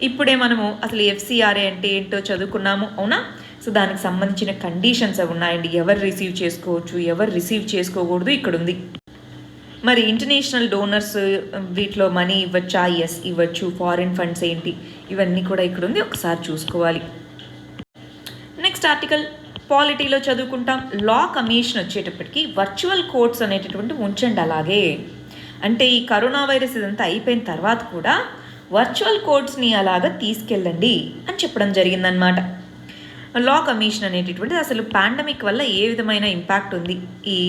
ఇప్పుడే మనము అసలు ఎఫ్సిఆర్ఏ అంటే ఏంటో చదువుకున్నాము, అవునా? సో దానికి సంబంధించిన కండిషన్స్ అవి ఉన్నాయండి. ఎవరు రిసీవ్ చేసుకోవచ్చు, ఎవరు రిసీవ్ చేసుకోకూడదు ఇక్కడ ఉంది. మరి ఇంటర్నేషనల్ డోనర్స్ వీటిలో మనీ ఇవ్వచ్చా? ఎస్ ఇవ్వచ్చు. ఫారిన్ ఫండ్స్ ఏంటి, ఇవన్నీ కూడా ఇక్కడ ఉంది, ఒకసారి చూసుకోవాలి. నెక్స్ట్ ఆర్టికల్ పాలిటీలో చదువుకుంటాం. లా కమిషన్ వచ్చేటప్పటికి వర్చువల్ కోర్ట్స్ అనేటటువంటి ఉంచండి అలాగే. అంటే ఈ కరోనా వైరస్ ఇదంతా అయిపోయిన తర్వాత కూడా వర్చువల్ కోర్ట్స్ని అలాగా తీసుకెళ్ళండి అని చెప్పడం జరిగిందనమాట. లా కమిషన్ అనేటటువంటిది అసలు పాండమిక్ వల్ల ఏ విధమైన ఇంపాక్ట్ ఉంది ఈ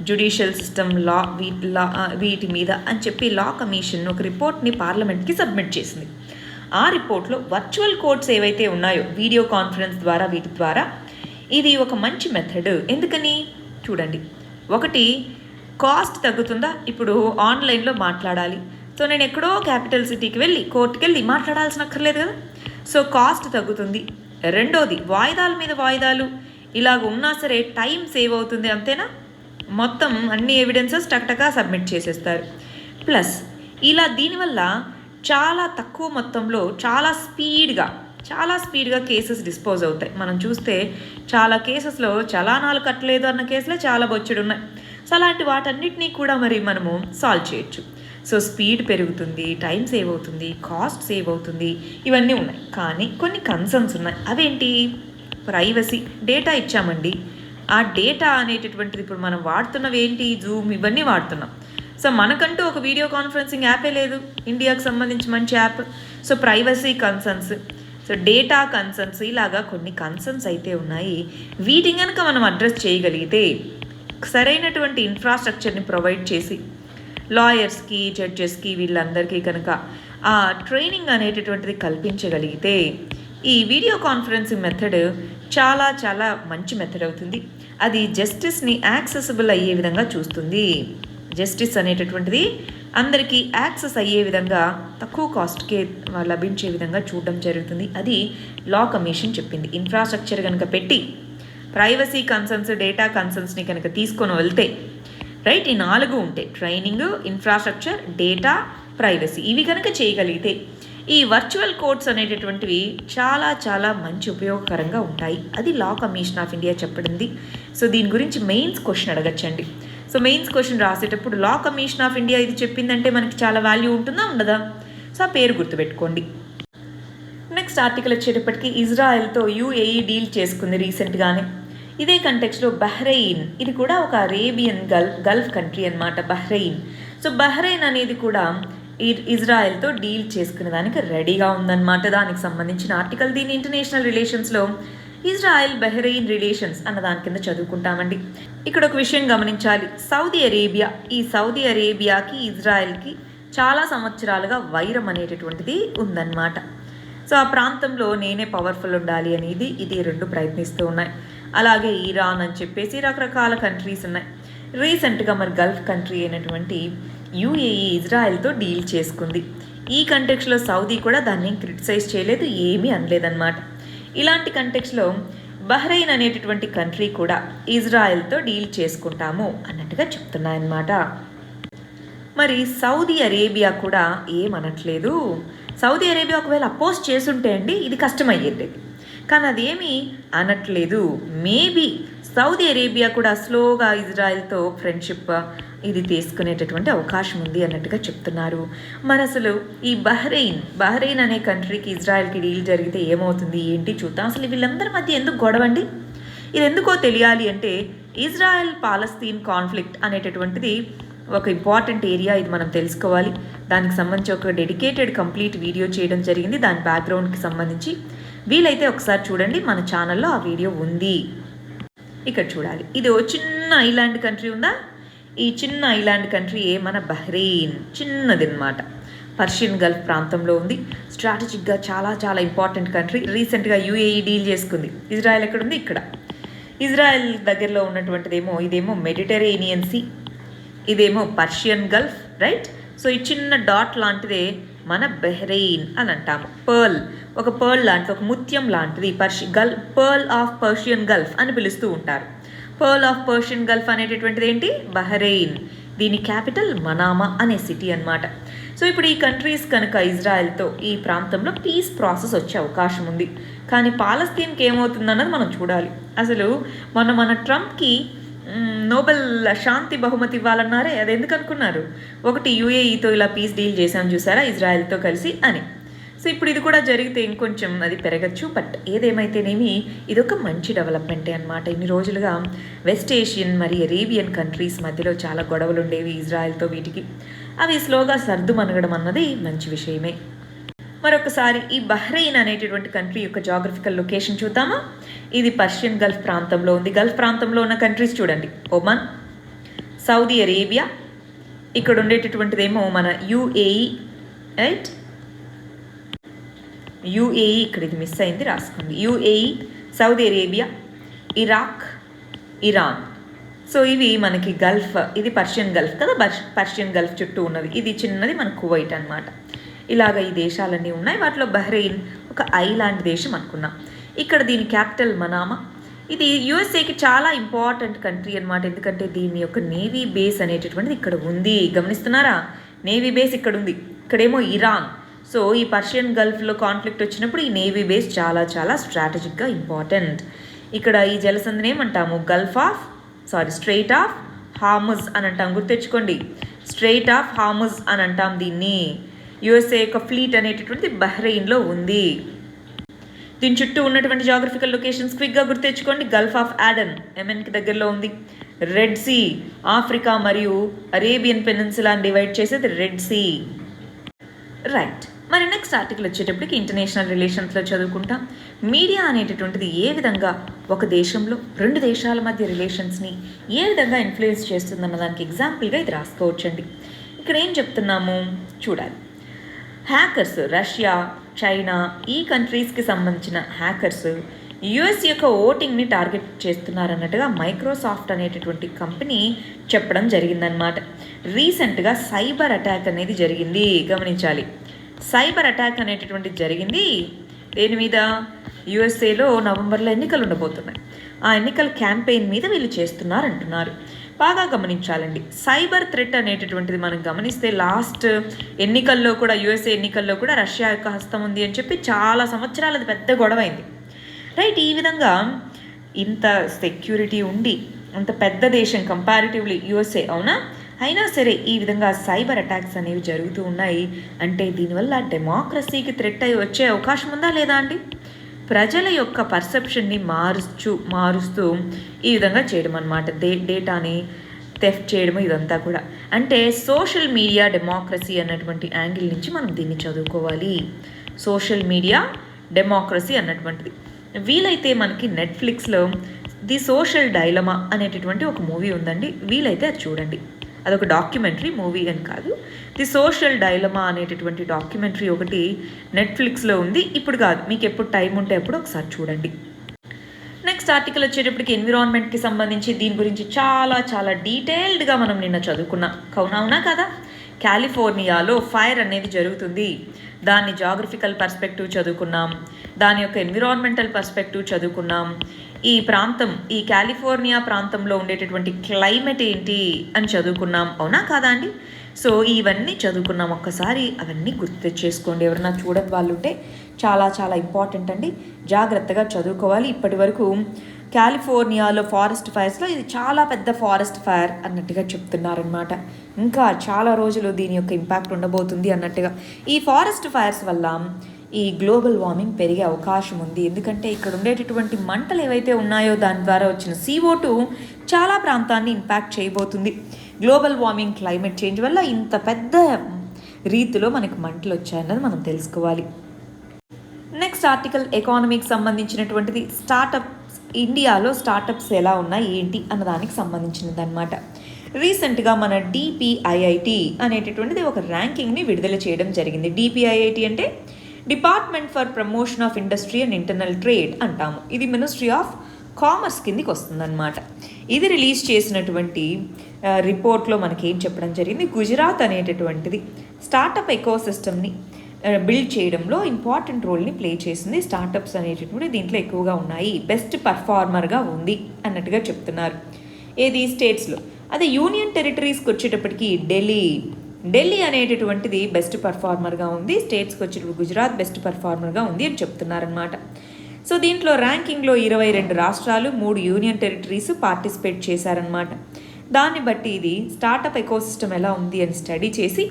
జ్యుడిషియల్ సిస్టమ్ వీటి మీద అని చెప్పి లా కమిషన్ ఒక రిపోర్ట్ని పార్లమెంట్కి సబ్మిట్ చేసింది. ఆ రిపోర్ట్లో వర్చువల్ కోర్ట్స్ ఏవైతే ఉన్నాయో వీడియో కాన్ఫరెన్స్ ద్వారా వీటి ద్వారా ఇది ఒక మంచి మెథడ్. ఎందుకని చూడండి, ఒకటి కాస్ట్ తగ్గుతుందా? ఇప్పుడు ఆన్లైన్లో మాట్లాడాలి, సో నేను ఎక్కడో క్యాపిటల్ సిటీకి వెళ్ళి కోర్టుకి వెళ్ళి మాట్లాడాల్సిన అక్కర్లేదు కదా, సో కాస్ట్ తగ్గుతుంది. రెండోది వాయిదాల మీద వాయిదాలు ఇలాగ ఉన్నా సరే టైం సేవ్ అవుతుంది, అంతేనా? మొత్తం అన్ని ఎవిడెన్సెస్ టక్టకా సబ్మిట్ చేసేస్తారు. ప్లస్ ఇలా దీనివల్ల చాలా తక్కువ మొత్తంలో చాలా స్పీడ్గా కేసెస్ డిస్పోజ్ అవుతాయి. మనం చూస్తే చాలా కేసెస్లో చలానాలు కట్టలేదు అన్న కేసులే చాలా బొచ్చుడు ఉన్నాయి. సో అలాంటి వాటన్నిటినీ కూడా మరి మనము సాల్వ్ చేయొచ్చు. సో స్పీడ్ పెరుగుతుంది, టైం సేవ్ అవుతుంది, కాస్ట్ సేవ్ అవుతుంది, ఇవన్నీ ఉన్నాయి. కానీ కొన్ని కన్సర్న్స్ ఉన్నాయి. అవేంటి? ప్రైవసీ. డేటా ఇచ్చామండి, ఆ డేటా అనేటటువంటిది ఇప్పుడు మనం వాడుతున్నవి ఏంటి? జూమ్ ఇవన్నీ వాడుతున్నాం. సో మనకంటూ ఒక వీడియో కాన్ఫరెన్సింగ్ యాపే లేదు ఇండియాకు సంబంధించి మంచి app. So privacy concerns, so data concerns, ఇలాగా కొన్ని కన్సర్న్స్ అయితే ఉన్నాయి. వీటిని కనుక మనం అడ్రస్ చేయగలిగితే, సరైనటువంటి ఇన్ఫ్రాస్ట్రక్చర్ని ప్రొవైడ్ చేసి లాయర్స్కి, జడ్జెస్కి, వీళ్ళందరికీ కనుక ఆ ట్రైనింగ్ అనేటటువంటిది కల్పించగలిగితే ఈ వీడియో కాన్ఫరెన్సింగ్ మెథడ్ చాలా చాలా మంచి మెథడ్ అవుతుంది. అది జస్టిస్ని యాక్సెసిబుల్ అయ్యే విధంగా చూస్తుంది. జస్టిస్ అనేటటువంటిది అందరికీ యాక్సెస్ అయ్యే విధంగా తక్కువ కాస్ట్కే లభించే విధంగా చూడడం జరుగుతుంది. అది లా కమిషన్ చెప్పింది. ఇన్ఫ్రాస్ట్రక్చర్ కనుక పెట్టి ప్రైవసీ కన్సర్న్స్, డేటా కన్సర్న్స్ని కనుక తీసుకొని వెళ్తే, రైట్, ఈ 4 ఉంటాయి: ట్రైనింగ్, ఇన్ఫ్రాస్ట్రక్చర్, డేటా, ప్రైవసీ. ఇవి కనుక చేయగలిగితే ఈ వర్చువల్ కోర్ట్స్ అనేటటువంటివి చాలా చాలా మంచి ఉపయోగకరంగా ఉంటాయి. అది లా కమిషన్ ఆఫ్ ఇండియా చెప్పడింది. సో దీని గురించి మెయిన్స్ క్వశ్చన్ అడగచ్చండి. సో మెయిన్స్ క్వశ్చన్ రాసేటప్పుడు లా కమిషన్ ఆఫ్ ఇండియా ఇది చెప్పిందంటే మనకి చాలా వాల్యూ ఉంటుందా, ఉండదా? సో ఆ పేరు గుర్తుపెట్టుకోండి. నెక్స్ట్ ఆర్టికల్ వచ్చేటప్పటికి ఇజ్రాయెల్తో యూఏఈ డీల్ చేసుకుంది రీసెంట్గానే. ఇదే కంటెక్స్లో బహ్రెయిన్, ఇది కూడా ఒక అరేబియన్ గల్ఫ్ కంట్రీ అన్నమాట, బహ్రెయిన్. సో బహ్రెయిన్ అనేది కూడా ఇజ్రాయెల్తో డీల్ చేసుకునే దానికి రెడీగా ఉందన్నమాట. దానికి సంబంధించిన ఆర్టికల్. దీని ఇంటర్నేషనల్ రిలేషన్స్లో ఇజ్రాయెల్ బహ్రెయిన్ రిలేషన్స్ అన్న దాని కింద చదువుకుంటామండి. ఇక్కడ ఒక విషయం గమనించాలి. ఈ సౌదీ అరేబియాకి ఇజ్రాయెల్కి చాలా సంవత్సరాలుగా వైరం అనేటటువంటిది ఉందన్నమాట. సో ఆ ప్రాంతంలో నేనే పవర్ఫుల్ ఉండాలి అనేది ఇది రెండు ప్రయత్నిస్తూ ఉన్నాయి. అలాగే ఇరాన్ అని చెప్పేసి రకరకాల కంట్రీస్ ఉన్నాయి. రీసెంట్గా మరి గల్ఫ్ కంట్రీ అయినటువంటి యూఏఈ ఇజ్రాయెల్తో డీల్ చేసుకుంది. ఈ కంటెక్స్లో సౌదీ కూడా దాన్ని క్రిటిసైజ్ చేయలేదు, ఏమీ అనలేదన్నమాట. ఇలాంటి కంటెక్స్లో బహ్రెయిన్ అనేటటువంటి కంట్రీ కూడా ఇజ్రాయెల్తో డీల్ చేసుకుంటాము అన్నట్టుగా చెప్తున్నాయన్నమాట. మరి సౌదీ అరేబియా కూడా ఏమనట్లేదు. సౌదీ అరేబియా ఒకవేళ అపోజ్ చేసుంటే అండి ఇది కష్టమయ్యేది, కానీ అదేమీ అనట్లేదు. మేబీ సౌదీ అరేబియా కూడా స్లోగా ఇజ్రాయెల్తో ఫ్రెండ్షిప్ ఇది తీసుకునేటటువంటి అవకాశం ఉంది అన్నట్టుగా చెప్తున్నారు. మరి అసలు ఈ బహ్రెయిన్ అనే కంట్రీకి ఇజ్రాయెల్కి డీల్ జరిగితే ఏమవుతుంది ఏంటి చూద్దాం. అసలు వీళ్ళందరి మధ్య ఎందుకు గొడవండి? ఇది ఎందుకో తెలియాలి అంటే ఇజ్రాయెల్ పాలస్తీన్ కాన్ఫ్లిక్ట్ అనేటటువంటిది ఒక ఇంపార్టెంట్ ఏరియా, ఇది మనం తెలుసుకోవాలి. దానికి సంబంధించి ఒక డెడికేటెడ్ కంప్లీట్ వీడియో చేయడం జరిగింది దాని బ్యాక్గ్రౌండ్కి సంబంధించి. వీలైతే ఒకసారి చూడండి, మన ఛానల్లో ఆ వీడియో ఉంది. ఇక్కడ చూడాలి, ఇది ఓ చిన్న ఐలాండ్ కంట్రీ ఉందా, ఈ చిన్న ఐలాండ్ కంట్రీ మన బహ్రెయిన్, చిన్నది అన్నమాట. పర్షియన్ గల్ఫ్ ప్రాంతంలో ఉంది. స్ట్రాటజిక్గా చాలా చాలా ఇంపార్టెంట్ కంట్రీ. రీసెంట్గా యూఏఈ డీల్ చేసుకుంది. ఇజ్రాయెల్ ఎక్కడుంది? ఇక్కడ. ఇజ్రాయెల్ దగ్గరలో ఉన్నటువంటిదేమో ఇదేమో మెడిటరేనియన్ సీ, ఇదేమో పర్షియన్ గల్ఫ్, రైట్. సో ఈ చిన్న డాట్ లాంటిదే మన బహ్రెయిన్ అని అంటాము. ఒక పర్ల్ లాంటిది, ఒక ముత్యం లాంటిది. పర్ల్ ఆఫ్ పర్షియన్ గల్ఫ్ అని పిలుస్తూ ఉంటారు. పర్ల్ ఆఫ్ పర్షియన్ గల్ఫ్ అనేటటువంటిది ఏంటి? బహ్రెయిన్. దీని క్యాపిటల్ మనామా అనే సిటీ అన్నమాట. సో ఇప్పుడు ఈ కంట్రీస్ కనుక ఇజ్రాయెల్తో ఈ ప్రాంతంలో పీస్ ప్రాసెస్ వచ్చే అవకాశం ఉంది. కానీ పాలస్తీన్కి ఏమవుతుందన్నది మనం చూడాలి. అసలు మన ట్రంప్కి నోబెల్ శాంతి బహుమతి ఇవ్వాలన్నారే, అది ఎందుకు అనుకున్నారు? ఒకటి యూఏఈతో ఇలా పీస్ డీల్ చేశాం చూసారా ఇజ్రాయెల్తో కలిసి అని. సో ఇప్పుడు ఇది కూడా జరిగితే ఇంకొంచెం అది పెరగచ్చు. బట్ ఏదేమైతేనేమి ఇదొక మంచి డెవలప్మెంటే అనమాట. ఇన్ని రోజులుగా వెస్ట్ ఏషియన్ మరి అరేబియన్ కంట్రీస్ మధ్యలో చాలా గొడవలు ఉండేవి ఇజ్రాయెల్తో, వీటికి అవి స్లోగా సర్దుమనగడం అన్నది మంచి విషయమే. మరొకసారి ఈ బహ్రెయిన్ అనేటటువంటి కంట్రీ యొక్క జాగ్రఫికల్ లొకేషన్ చూద్దామా. ఇది పర్షియన్ గల్ఫ్ ప్రాంతంలో ఉంది. గల్ఫ్ ప్రాంతంలో ఉన్న కంట్రీస్ చూడండి, ఒమన్, సౌదీ అరేబియా, ఇక్కడ ఉండేటటువంటిదేమో మన యూఏఈ, రైట్. యూఏఈ ఇక్కడ ఇది మిస్ అయింది, రాసుకోండి. UAE, Saudi Arabia, Iraq, Iran. So ఇవి మనకి గల్ఫ్, ఇది పర్షియన్ గల్ఫ్ కదా, పర్షియన్ గల్ఫ్ చుట్టూ ఉన్నది. ఇది చిన్నది మన కువైట్ అనమాట. ఇలాగ ఈ దేశాలన్నీ ఉన్నాయి. వాటిలో బహ్రెయిన్ ఒక ఐలాండ్ దేశం అనుకున్నాం. ఇక్కడ దీని క్యాపిటల్ మనామా. ఇది యుఎస్ఏకి చాలా ఇంపార్టెంట్ కంట్రీ అనమాట. ఎందుకంటే దీని యొక్క నేవీ బేస్ అనేటటువంటిది ఇక్కడ ఉంది. గమనిస్తున్నారా? నేవీ బేస్ ఇక్కడ ఉంది. ఇక్కడేమో ఇరాన్. సో ఈ పర్షియన్ గల్ఫ్లో కాన్ఫ్లిక్ట్ వచ్చినప్పుడు ఈ నేవీ బేస్ చాలా చాలా స్ట్రాటజిక్గా ఇంపార్టెంట్. ఇక్కడ ఈ జలసంధిని ఏమంటాము? స్ట్రెయిట్ ఆఫ్ హార్ముజ్ అని అంటాం. గుర్తెచ్చుకోండి, స్ట్రెయిట్ ఆఫ్ హార్ముజ్ అని అంటాం దీన్ని. యుఎస్ఏ యొక్క ఫ్లీట్ అనేటటువంటి బహ్రెయిన్లో ఉంది. దీని చుట్టూ ఉన్నటువంటి జాగ్రఫికల్ లొకేషన్స్ క్విక్గా గుర్తెచ్చుకోండి. గల్ఫ్ ఆఫ్ ఆడెన్ యెమెన్కి దగ్గరలో ఉంది. రెడ్ సీ, ఆఫ్రికా మరియు అరేబియన్ పెనిన్సులాని డివైడ్ చేసేది రెడ్ సీ, రైట్. మరి నెక్స్ట్ ఆర్టికల్ వచ్చేటప్పటికి ఇంటర్నేషనల్ రిలేషన్స్లో చదువుకుంటాం. మీడియా అనేటటువంటిది ఏ విధంగా ఒక దేశంలో రెండు దేశాల మధ్య రిలేషన్స్ని ఏ విధంగా ఇన్ఫ్లుయెన్స్ చేస్తుందన్న దానికి ఎగ్జాంపుల్గా ఇది రాసుకోవచ్చండి. ఇక్కడ ఏం చెప్తున్నాము చూడాలి. హ్యాకర్స్, రష్యా, చైనా ఈ కంట్రీస్కి సంబంధించిన హ్యాకర్స్ యుఎస్ యొక్క ఓటింగ్ని టార్గెట్ చేస్తున్నారన్నట్టుగా మైక్రోసాఫ్ట్ అనేటటువంటి కంపెనీ చెప్పడం జరిగిందనమాట. రీసెంట్గా సైబర్ అటాక్ అనేది జరిగింది. గమనించాలి, సైబర్ అటాక్ అనేటటువంటిది జరిగింది. దేని మీద? యుఎస్ఏలో నవంబర్లో ఎన్నికలు ఉండబోతున్నాయి. ఆ ఎన్నికల క్యాంపెయిన్ మీద వీళ్ళు చేస్తున్నారంటున్నారు. బాగా గమనించాలండి. సైబర్ థ్రెట్ అనేటటువంటిది మనం గమనిస్తే లాస్ట్ ఎన్నికల్లో కూడా, యుఎస్ఏ ఎన్నికల్లో కూడా రష్యా యొక్క హస్తం ఉంది అని చెప్పి చాలా సంవత్సరాలది పెద్ద గొడవ అయింది, రైట్. ఈ విధంగా ఇంత సెక్యూరిటీ ఉండి అంత పెద్ద దేశం కంపారిటివ్లీ యుఎస్ఏ, అవునా, అయినా సరే ఈ విధంగా సైబర్ అటాక్స్ అనేవి జరుగుతూ ఉన్నాయి. అంటే దీనివల్ల డెమోక్రసీకి థ్రెట్ అయి వచ్చే అవకాశం ఉందా లేదా అండి? ప్రజల యొక్క పర్సెప్షన్ని మారుస్తూ ఈ విధంగా చేయడం అన్నమాట. డేటాని థెఫ్ట్ చేయడము ఇదంతా కూడా. అంటే సోషల్ మీడియా డెమోక్రసీ అన్నటువంటి యాంగిల్ నుంచి మనం దీన్ని చదువుకోవాలి. సోషల్ మీడియా డెమోక్రసీ అన్నటువంటిది. వీలైతే మనకి నెట్ఫ్లిక్స్లో ది సోషల్ డైలమా అనేటటువంటి ఒక మూవీ ఉందండి, వీలైతే అది చూడండి. అదొక డాక్యుమెంటరీ, మూవీ అని కాదు. ది సోషల్ డైలమా అనేటటువంటి డాక్యుమెంటరీ ఒకటి నెట్ఫ్లిక్స్లో ఉంది. ఇప్పుడు కాదు, మీకు ఎప్పుడు టైం ఉంటే అప్పుడు ఒకసారి చూడండి. నెక్స్ట్ ఆర్టికల్ వచ్చేటప్పటికి ఎన్విరాన్మెంట్కి సంబంధించి దీని గురించి చాలా చాలా డీటెయిల్డ్గా మనం నిన్న చదువుకున్నాం, అవునా కదా. కాలిఫోర్నియాలో ఫైర్ అనేది జరుగుతుంది, దాన్ని జాగ్రఫికల్ పర్స్పెక్టివ్ చదువుకున్నాం. దాని యొక్క ఎన్విరాన్మెంటల్ పర్స్పెక్టివ్ చదువుకున్నాం. ఈ ప్రాంతం, ఈ కాలిఫోర్నియా ప్రాంతంలో ఉండేటటువంటి క్లైమేట్ ఏంటి అని చదువుకున్నాం. అవునా కాదా అండి? సో ఇవన్నీ చదువుకున్నాం. ఒక్కసారి అవన్నీ గుర్తు తెచ్చేసుకోండి. ఎవరైనా చూడని వాళ్ళు ఉంటే చాలా చాలా ఇంపార్టెంట్ అండి, జాగ్రత్తగా చదువుకోవాలి. ఇప్పటి వరకు కాలిఫోర్నియాలో ఫారెస్ట్ ఫైర్స్లో ఇది చాలా పెద్ద ఫారెస్ట్ ఫైర్ అన్నట్టుగా చెప్తున్నారనమాట. ఇంకా చాలా రోజులు దీని యొక్క ఇంపాక్ట్ ఉండబోతుంది అన్నట్టుగా. ఈ ఫారెస్ట్ ఫైర్స్ వల్ల ఈ గ్లోబల్ వార్మింగ్ పెరిగే అవకాశం ఉంది. ఎందుకంటే ఇక్కడ ఉండేటటువంటి మంటలు ఏవైతే ఉన్నాయో దాని ద్వారా వచ్చిన CO2 చాలా ప్రాంతాన్ని ఇంపాక్ట్ చేయబోతుంది. గ్లోబల్ వార్మింగ్, క్లైమేట్ చేంజ్ వల్ల ఇంత పెద్ద రీతిలో మనకి మంటలు వచ్చాయన్నది మనం తెలుసుకోవాలి. నెక్స్ట్ ఆర్టికల్ ఎకానమీకి సంబంధించినటువంటిది. స్టార్టప్స్, ఇండియాలో స్టార్టప్స్ ఎలా ఉన్నాయి ఏంటి అన్నదానికి సంబంధించినది అనమాట. రీసెంట్గా మన DPIIT అనేటటువంటిది ఒక ర్యాంకింగ్ని విడుదల చేయడం జరిగింది. DPIIT అంటే department for promotion of industry and internal trade అంటాము. ఇది మినిస్ట్రీ ఆఫ్ కామర్స్ కిందికి వస్తుందన్నమాట. ఇది రిలీజ్ చేసినటువంటి రిపోర్ట్లో మనకి ఏం చెప్పడం జరిగింది, గుజరాత్ అనేటటువంటిది స్టార్టప్ ఎకోసిస్టమ్ని బిల్డ్ చేయడంలో ఇంపార్టెంట్ రోల్ని ప్లే చేసింది. స్టార్టప్స్ అనేటటువంటి దీంట్లో ఎక్కువగా ఉన్నాయి, బెస్ట్ పర్ఫార్మర్గా ఉంది అన్నట్టుగా చెప్తున్నారు. ఏది స్టేట్స్లో. అదే యూనియన్ టెరిటరీస్కి వచ్చేటప్పటికి ఢిల్లీ అనేటటువంటిది బెస్ట్ పర్ఫార్మర్గా ఉంది. స్టేట్స్కి వచ్చేటప్పుడు గుజరాత్ బెస్ట్ పర్ఫార్మర్గా ఉంది అని చెప్తున్నారనమాట. సో దీంట్లో ర్యాంకింగ్లో 22 రాష్ట్రాలు, 3 యూనియన్ టెరిటరీస్ పార్టిసిపేట్ చేశారనమాట. దాన్ని బట్టి ఇది స్టార్టప్ ఎకోసిస్టమ్ ఎలా ఉంది అని స్టడీ చేసి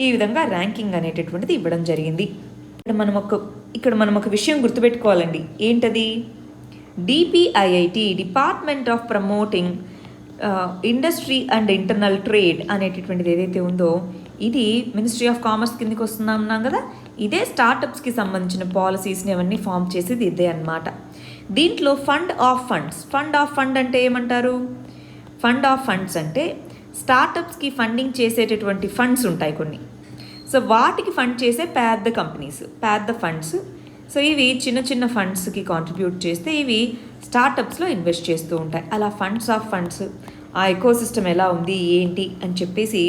ఈ విధంగా ర్యాంకింగ్ అనేటటువంటిది ఇవ్వడం జరిగింది. ఇక్కడ మనం ఒక విషయం గుర్తుపెట్టుకోవాలండి. ఏంటది? DPIIT, department of promoting industry and internal trade అనేటటువంటిది ఏదైతే ఉందో ఇది మినిస్ట్రీ ఆఫ్ కామర్స్ కిందకి వస్తుందన్నాం కదా. ఇదే స్టార్టప్స్కి సంబంధించిన పాలసీస్ని అవన్నీ ఫామ్ చేసేది ఇదే అన్నమాట. దీంట్లో ఫండ్ ఆఫ్ ఫండ్ అంటే ఏమంటారు? ఫండ్ ఆఫ్ ఫండ్స్ అంటే స్టార్టప్స్కి ఫండింగ్ చేసేటటువంటి ఫండ్స్ ఉంటాయి కొన్ని. సో వాటికి ఫండ్ చేసే పెద్ద కంపెనీస్, పెద్ద ఫండ్స్. సో ఇవి చిన్న చిన్న ఫండ్స్కి కాంట్రిబ్యూట్ చేస్తే ఇవి స్టార్టప్స్లో ఇన్వెస్ట్ చేస్తూ ఉంటాయి. అలా ఫండ్స్ ఆఫ్ ఫండ్స్, ఆ ఎకోసిస్టమ్ ఎలా ఉంది ఏంటి అని చెప్పేసి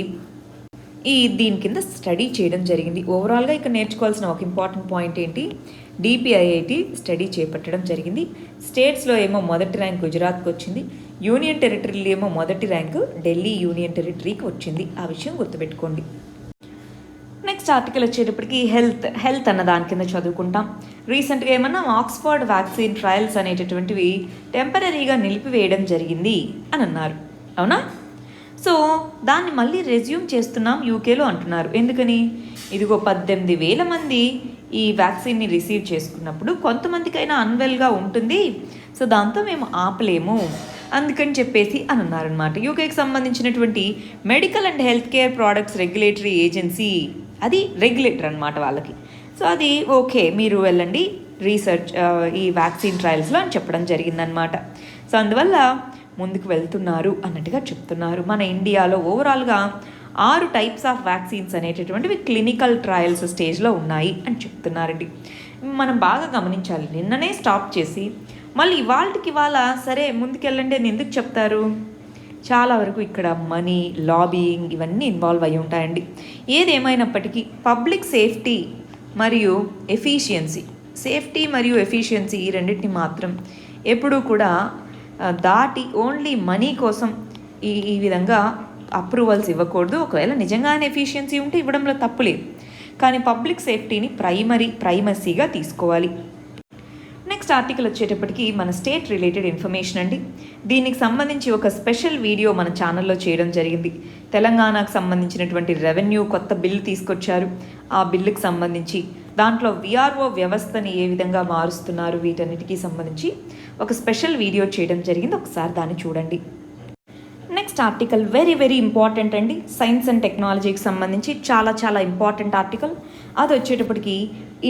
దీని కింద స్టడీ చేయడం జరిగింది. ఓవరాల్గా ఇక్కడ నేర్చుకోవాల్సిన ఒక ఇంపార్టెంట్ పాయింట్ ఏంటి, DPIIT స్టడీ చేపట్టడం జరిగింది. స్టేట్స్లో ఏమో మొదటి ర్యాంక్ గుజరాత్కి వచ్చింది, యూనియన్ టెరిటరీలో ఏమో మొదటి ర్యాంకు ఢిల్లీ యూనియన్ టెరిటరీకి వచ్చింది. ఆ విషయం గుర్తుపెట్టుకోండి. నెక్స్ట్ ఆర్టికల్ వచ్చేటప్పటికి హెల్త్ అన్న దాని కింద చదువుకుంటాం. రీసెంట్గా ఏమన్నా ఆక్స్ఫర్డ్ వ్యాక్సిన్ ట్రయల్స్ అనేటటువంటివి టెంపరీగా నిలిపివేయడం జరిగింది అని అన్నారు. అవునా? సో దాన్ని మళ్ళీ రెజ్యూమ్ చేస్తున్నాం యూకేలో అంటున్నారు. ఎందుకని? ఇదిగో 18,000 మంది ఈ వ్యాక్సిన్ని రిసీవ్ చేసుకున్నప్పుడు కొంతమందికైనా అన్వెల్గా ఉంటుంది. సో దాంతో మేము ఆపలేము అందుకని చెప్పేసి అని అన్నారనమాట. యూకేకి సంబంధించినటువంటి medical and health care products regulatory agency, అది రెగ్యులేటర్ అనమాట వాళ్ళకి. సో అది ఓకే, మీరు వెళ్ళండి రీసెర్చ్ ఈ వ్యాక్సిన్ ట్రయల్స్లో అని చెప్పడం జరిగిందనమాట. సో అందువల్ల ముందుకు వెళ్తున్నారు అన్నట్టుగా చెప్తున్నారు. మన ఇండియాలో ఓవరాల్గా 6 టైప్స్ ఆఫ్ వ్యాక్సిన్స్ అనేటటువంటివి క్లినికల్ ట్రయల్స్ స్టేజ్లో ఉన్నాయి అని చెప్తున్నారండి. మనం బాగా గమనించాలి. నిన్ననే స్టాప్ చేసి మళ్ళీ ఇవాళ సరే ముందుకెళ్ళండి అని ఎందుకు చెప్తారు? చాలా వరకు ఇక్కడ మనీ, లాబింగ్ ఇవన్నీ ఇన్వాల్వ్ అయి ఉంటాయండి. ఏదేమైనప్పటికీ పబ్లిక్ సేఫ్టీ మరియు ఎఫిషియన్సీ ఈ రెండింటిని మాత్రం ఎప్పుడూ కూడా దాటి ఓన్లీ మనీ కోసం ఈ విధంగా అప్రూవల్స్ ఇవ్వకూడదు. ఒకవేళ నిజంగానే ఎఫిషియన్సీ ఉంటే ఇవ్వడంలో తప్పులేదు, కానీ పబ్లిక్ సేఫ్టీని ప్రైమసీగా తీసుకోవాలి. నెక్స్ట్ ఆర్టికల్ వచ్చేటప్పటికి మన స్టేట్ రిలేటెడ్ ఇన్ఫర్మేషన్ అండి. దీనికి సంబంధించి ఒక స్పెషల్ వీడియో మన ఛానల్లో చేయడం జరిగింది. తెలంగాణకు సంబంధించినటువంటి రెవెన్యూ కొత్త బిల్లు తీసుకొచ్చారు. ఆ బిల్లుకి సంబంధించి దాంట్లో VRO వ్యవస్థని ఏ విధంగా మారుస్తున్నారు, వీటన్నిటికీ సంబంధించి ఒక స్పెషల్ వీడియో చేయడం జరిగింది. ఒకసారి దాన్ని చూడండి. నెక్స్ట్ ఆర్టికల్ వెరీ ఇంపార్టెంట్ అండి. సైన్స్ అండ్ టెక్నాలజీకి సంబంధించి చాలా ఇంపార్టెంట్ ఆర్టికల్. అది వచ్చేటప్పటికి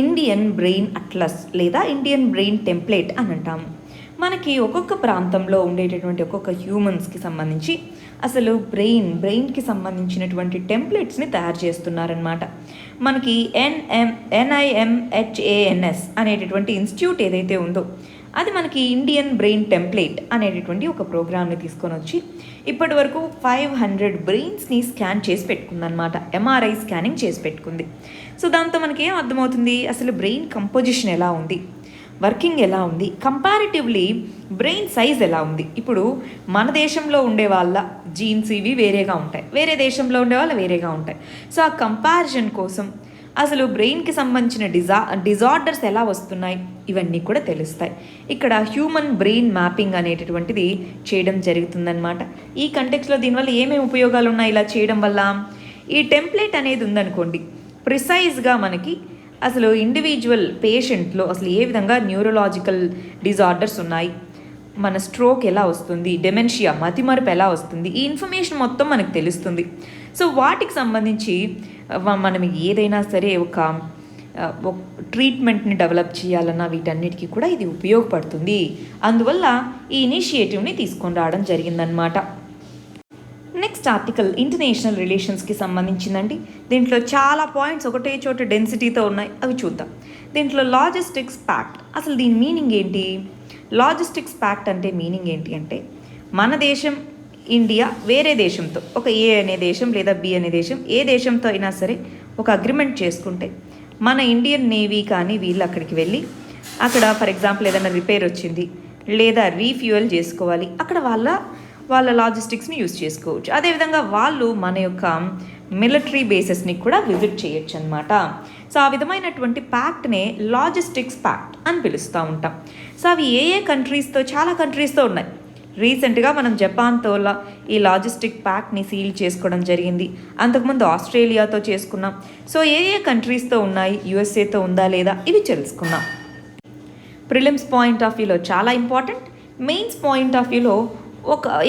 ఇండియన్ బ్రెయిన్ అట్లస్ లేదా ఇండియన్ బ్రెయిన్ టెంప్లెట్ అని అంటాము. మనకి ఒక్కొక్క ప్రాంతంలో ఉండేటటువంటి ఒక్కొక్క హ్యూమన్స్కి సంబంధించి అసలు బ్రెయిన్కి సంబంధించినటువంటి టెంప్లెట్స్ని తయారు చేస్తున్నారనమాట. మనకి NIMHANS అనేటటువంటి ఇన్స్టిట్యూట్ ఏదైతే ఉందో అది మనకి ఇండియన్ బ్రెయిన్ టెంప్లెట్ అనేటటువంటి ఒక ప్రోగ్రామ్ని తీసుకొని వచ్చి ఇప్పటి వరకు 500 బ్రెయిన్స్ని స్కాన్ చేసి పెట్టుకుందనమాట. MRI స్కానింగ్ చేసి పెట్టుకుంది. సో దాంతో మనకి ఏం అర్థమవుతుంది, అసలు బ్రెయిన్ కంపోజిషన్ ఎలా ఉంది, వర్కింగ్ ఎలా ఉంది, కంపారిటివ్లీ బ్రెయిన్ సైజ్ ఎలా ఉంది. ఇప్పుడు మన దేశంలో ఉండే వాళ్ళ జీన్స్ ఇవి వేరేగా ఉంటాయి, వేరే దేశంలో ఉండే వాళ్ళ వేరేగా ఉంటాయి. సో ఆ కంపారిజన్ కోసం అసలు బ్రెయిన్కి సంబంధించిన డిజార్డర్స్ ఎలా వస్తున్నాయి ఇవన్నీ కూడా తెలుస్తాయి. ఇక్కడ హ్యూమన్ బ్రెయిన్ మ్యాపింగ్ అనేటటువంటిది చేయడం జరుగుతుందన్నమాట. ఈ కంటెక్స్లో దీనివల్ల ఏమేమి ఉపయోగాలు ఉన్నాయి ఇలా చేయడం వల్ల, ఈ టెంప్లెట్ అనేది ఉందనుకోండి, ప్రిసైజ్గా మనకి అసలు ఇండివిజువల్ పేషెంట్లో అసలు ఏ విధంగా న్యూరలాజికల్ డిజార్డర్స్ ఉన్నాయి, మన స్ట్రోక్ ఎలా వస్తుంది, డెమెన్షియా మతిమరుపు ఎలా వస్తుంది, ఈ ఇన్ఫర్మేషన్ మొత్తం మనకు తెలుస్తుంది. సో వాటికి సంబంధించి మనం ఏదైనా సరే ఒక ట్రీట్మెంట్ని డెవలప్ చేయాలన్నా వీటన్నిటికీ కూడా ఇది ఉపయోగపడుతుంది. అందువల్ల ఈ ఇనిషియేటివ్ని తీసుకొని రావడం జరిగిందనమాట. నెక్స్ట్ ఆర్టికల్ ఇంటర్నేషనల్ రిలేషన్స్కి సంబంధించిందండి. దీంట్లో చాలా పాయింట్స్ ఒకటే చోట డెన్సిటీతో ఉన్నాయి, అవి చూద్దాం. దీంట్లో లాజిస్టిక్స్ ప్యాక్ట్, అసలు దీని మీనింగ్ ఏంటి? లాజిస్టిక్స్ ప్యాక్ట్ అంటే మీనింగ్ ఏంటి అంటే, మన దేశం ఇండియా వేరే దేశంతో, ఒక ఏ అనే దేశం లేదా బి అనే దేశం, ఏ దేశంతో అయినా సరే ఒక అగ్రిమెంట్ చేసుకుంటే మన ఇండియన్ నేవీ కానీ వీళ్ళు అక్కడికి వెళ్ళి అక్కడ ఫర్ ఎగ్జాంపుల్ ఏదైనా రిపేర్ వచ్చింది లేదా రీఫ్యూయల్ చేసుకోవాలి, అక్కడ వాళ్ళ లాజిస్టిక్స్ని యూజ్ చేసుకోవచ్చు. అదేవిధంగా వాళ్ళు మన యొక్క మిలిటరీ బేసెస్ని కూడా విజిట్ చేయొచ్చు అనమాట. సో ఆ విధమైనటువంటి ప్యాక్ట్నే లాజిస్టిక్స్ ప్యాక్ట్ అని పిలుస్తూ ఉంటాం. సో అవి ఏ కంట్రీస్తో, చాలా కంట్రీస్తో ఉన్నాయి. రీసెంట్గా మనం జపాన్తో ఈ లాజిస్టిక్ ప్యాక్ట్ని సీల్ చేసుకోవడం జరిగింది. అంతకుముందు ఆస్ట్రేలియాతో చేసుకున్నాం. సో ఏ కంట్రీస్తో ఉన్నాయి, యుఎస్ఏతో ఉందా లేదా, ఇవి తెలుసుకున్నాం. ప్రిలిమ్స్ పాయింట్ ఆఫ్ వ్యూలో చాలా ఇంపార్టెంట్, మెయిన్స్ పాయింట్ ఆఫ్ వ్యూలో